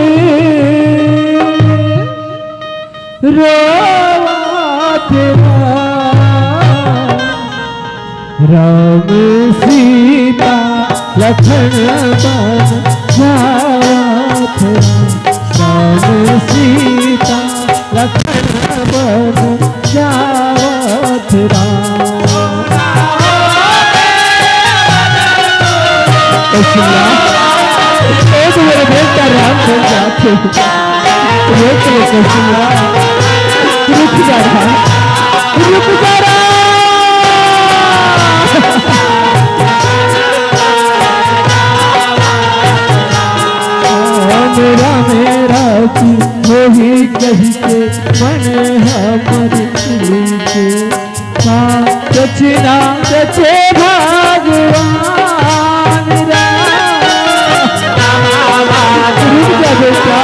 रोवत राम सीता लखन बन जावत राम सीता लखन बन जावत एक मेरे बेटा राम बन जाते रुक जा मेरा मेरा वही कही के मन हमारी के रचना रचे भगवान रुक जा बेटा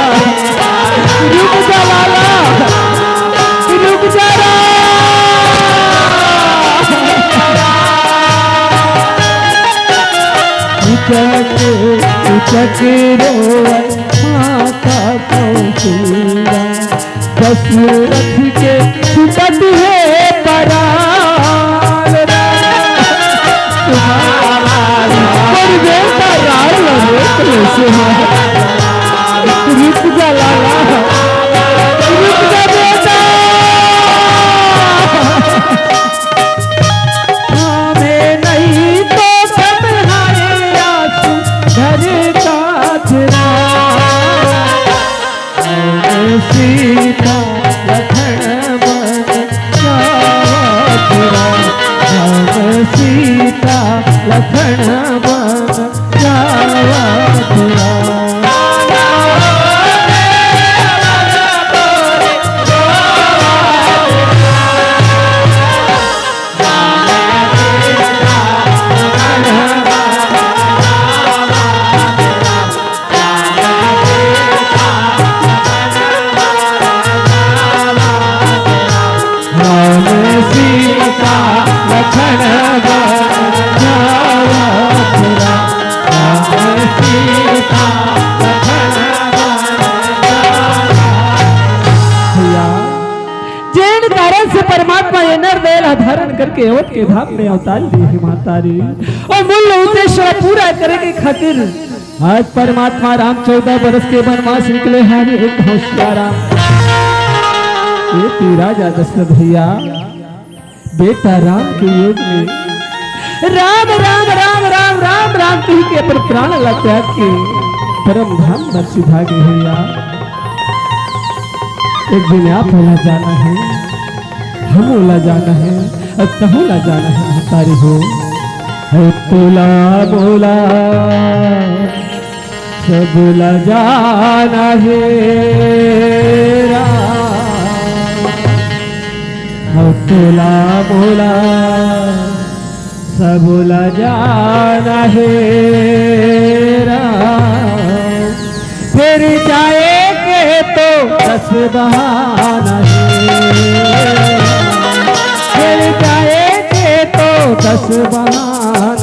रुक जा लाला रुक जा उचक रोए माता पहुँचूंगा दशरथ के छुपत है पराल पर बेटा राल रुक जा लाला रुक जा बेटा हमें नहीं तो सब हाय आंसू घर का सीता लखन बन जावत राम सीता लखन बन जावत परमात्मा ये नरदेह धारण करके अवध के धाम में अवतार लिए है मातारी और मूल उद्देश्य पूरा करने के खातिर आज परमात्मा राम 14 बरस के वनवास निकले हैं एक होशियारा ये राजा दशरथ भैया बेटा राम के योग में राम राम राम राम राम राम कही के पर प्राण ला त्याग के परम धाम पर सीधा गए भैया एक दिन आप होना जाना है हम ओला जाना है और तहोला जाना है हतारी हो तोला बोला सब ला जाना है तोला बोला सब ला जाना है फिर जाएंगे तो 10 बहाना है फिर जाएंगे तो 10 बहाना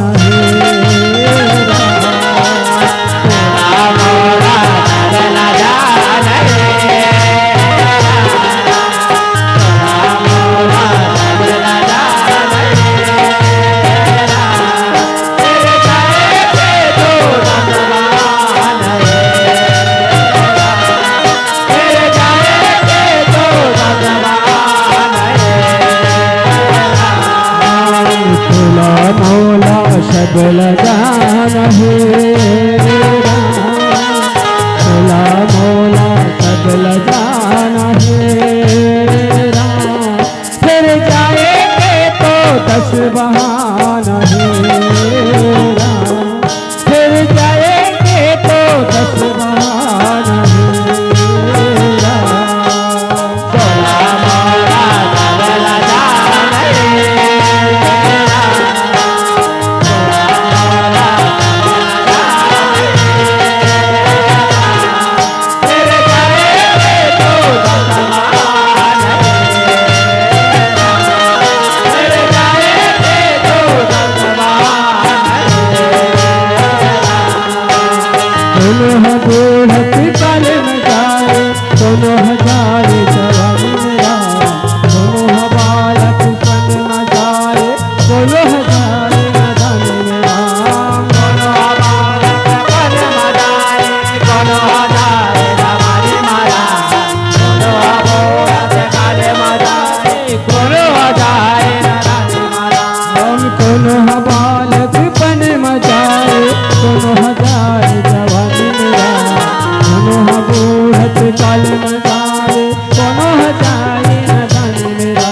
हाल मजाए कोनो जाए न धन मेरा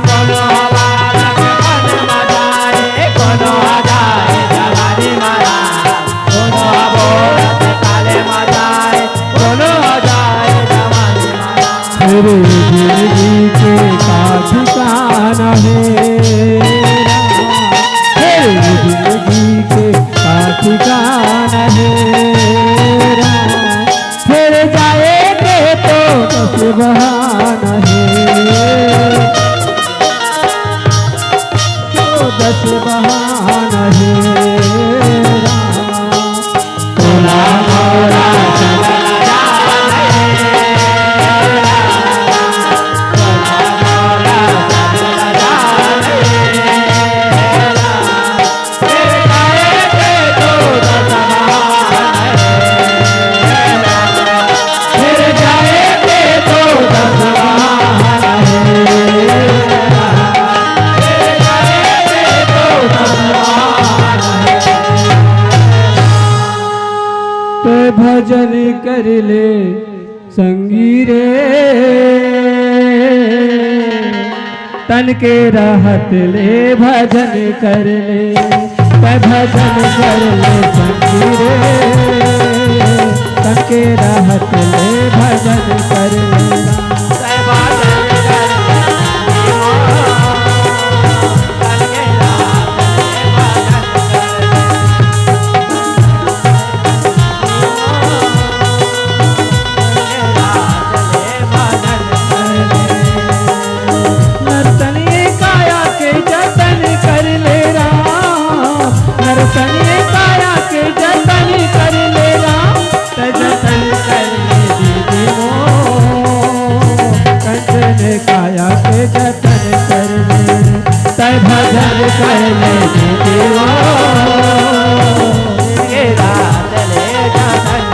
कोनो बालक मन मजाए कोनो जाए जवानी मारा कोनो बोलत काले मजाए कोनो जाए जवानी मारा मेरे जिंदगी के का ठिकाना है मेरे जिंदगी के का ठिकाना है फिर जाएंगे तो बस बहाना है तो बस बहाना है तोला मोरा चला जाए तोला मोरा चला जाए फिर जाएंगे तो दसवाना फिर जाएंगे तो दसवाना है ते भजन कर ले संगी रे तन के राहत ले भजन कर ले ते भजन कर ले संगी रे तन के राहत ले भजन कर ले नरतनी काया के जतन कर ले राम नरतनी काया के जतन कर ले राम ते जतन कर ले दीदी मोर कंचन काया के जतन कर ले ते भजन कर ले दीदी मोर के रात ले जतन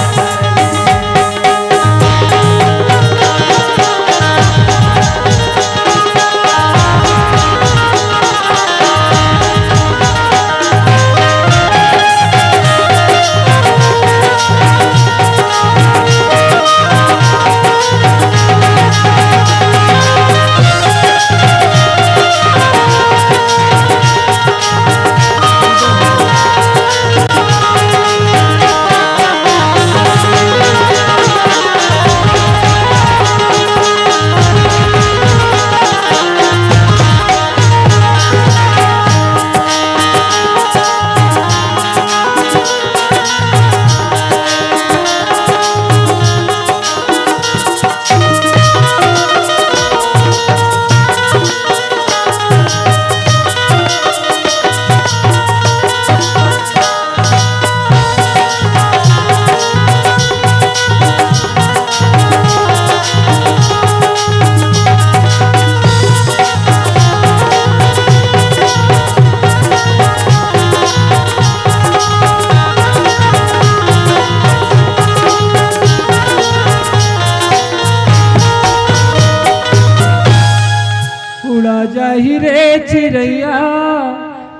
उड़ा जाहि रे चिड़ैया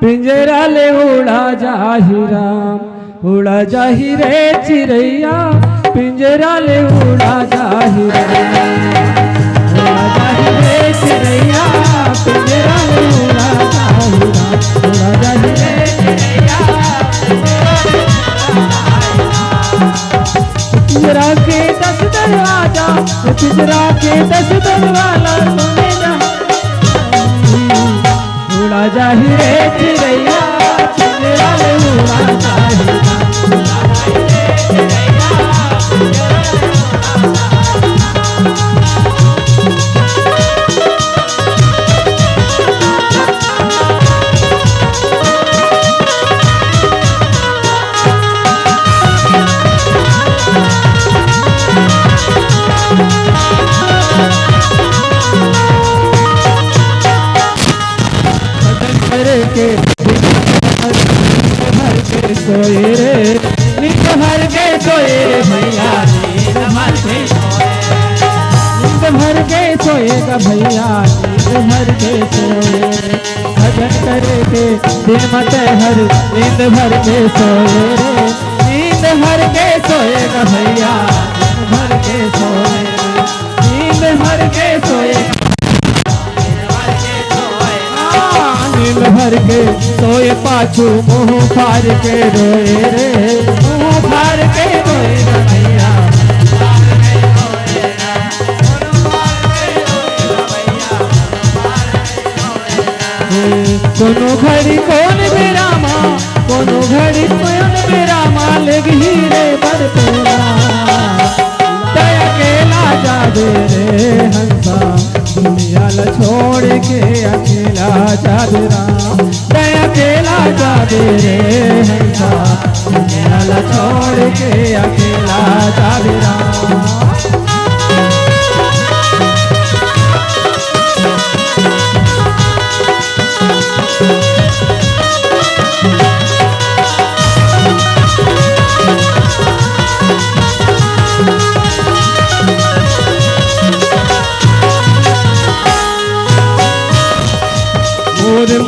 पिंजरा ले उड़ा जाहि राम उड़ा जाहि रे चिड़ैया पिंजरा ले उड़ा जाहि राम उड़ा जाहि रे चिड़ैया पिंजरा ले उड़ा जाहि राम उड़ा जाहि रे चिड़ैया पिंजरा के 10 दरवाजा पिंजरा के 10 दरवाजा सुने जा उड़ा जाहि रे चिड़ैया पिंजरा ले उड़ा जाहि के भर के सोए रे नींद भर के सोए रे भैया नींद भर के सोए नींद भर के सोएगा भैया नींद भर के सोए भजन करे के दिन मत हर नींद भर के सोए रे नींद भर के सोएगा भैया नींद भर के सोए भर के सोए पाछू मुंह फार के रोए रे मुंह फार के रोए रे भैया कोनो घड़ी कौन बेरामा कोनो घड़ी कौन बेरामा लगी रे बरतोला दया अकेला जाबे रे हंसा दुनिया ल छोड़ के अकेला जाबे राम दया अकेला जाबे रे हंसा दुनिया ल छोड़ के अकेला जाबे राम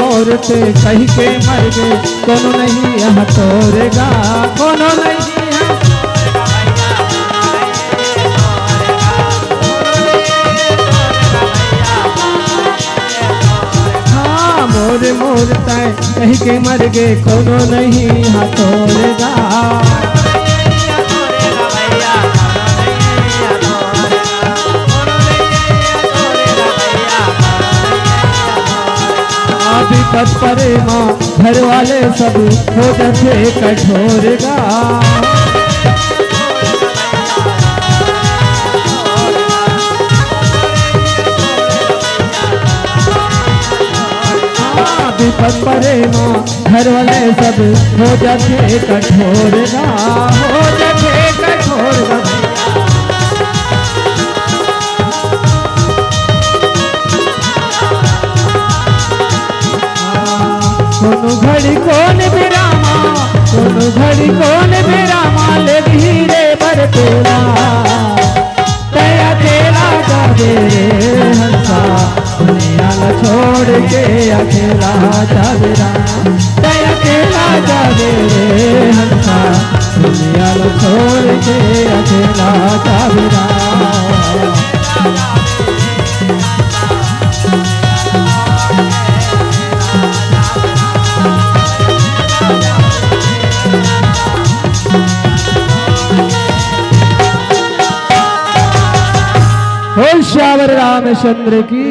मोर ते कही के मर गए कोनो नहीं यहाँ तोरेगा कोनो नहीं यहाँ हाँ मोर तय कही के मर गए कोनो नहीं यहाँ तोरेगा विपत परे माँ घर वाले सब हो जाते कठोर गा विपत परे माँ घर वाले सब हो जाते कठोर गा हो जाते कठोर गा कोनो घड़ी कौन बेरामा कोनो घड़ी कौन बेरामा लगी रे बरतोला दया अकेला जाबे रे हंसा दुनिया ल छोड़ के अकेला जाबे राम दया अकेला जाबे रे हंसा दुनिया ल छोड़ के अकेला जाबे राम श्यावर रामचंद्र की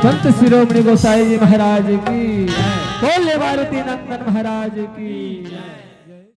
संत शिरोमणि गोसाई जी महाराज की बोले भारती नंदन महाराज की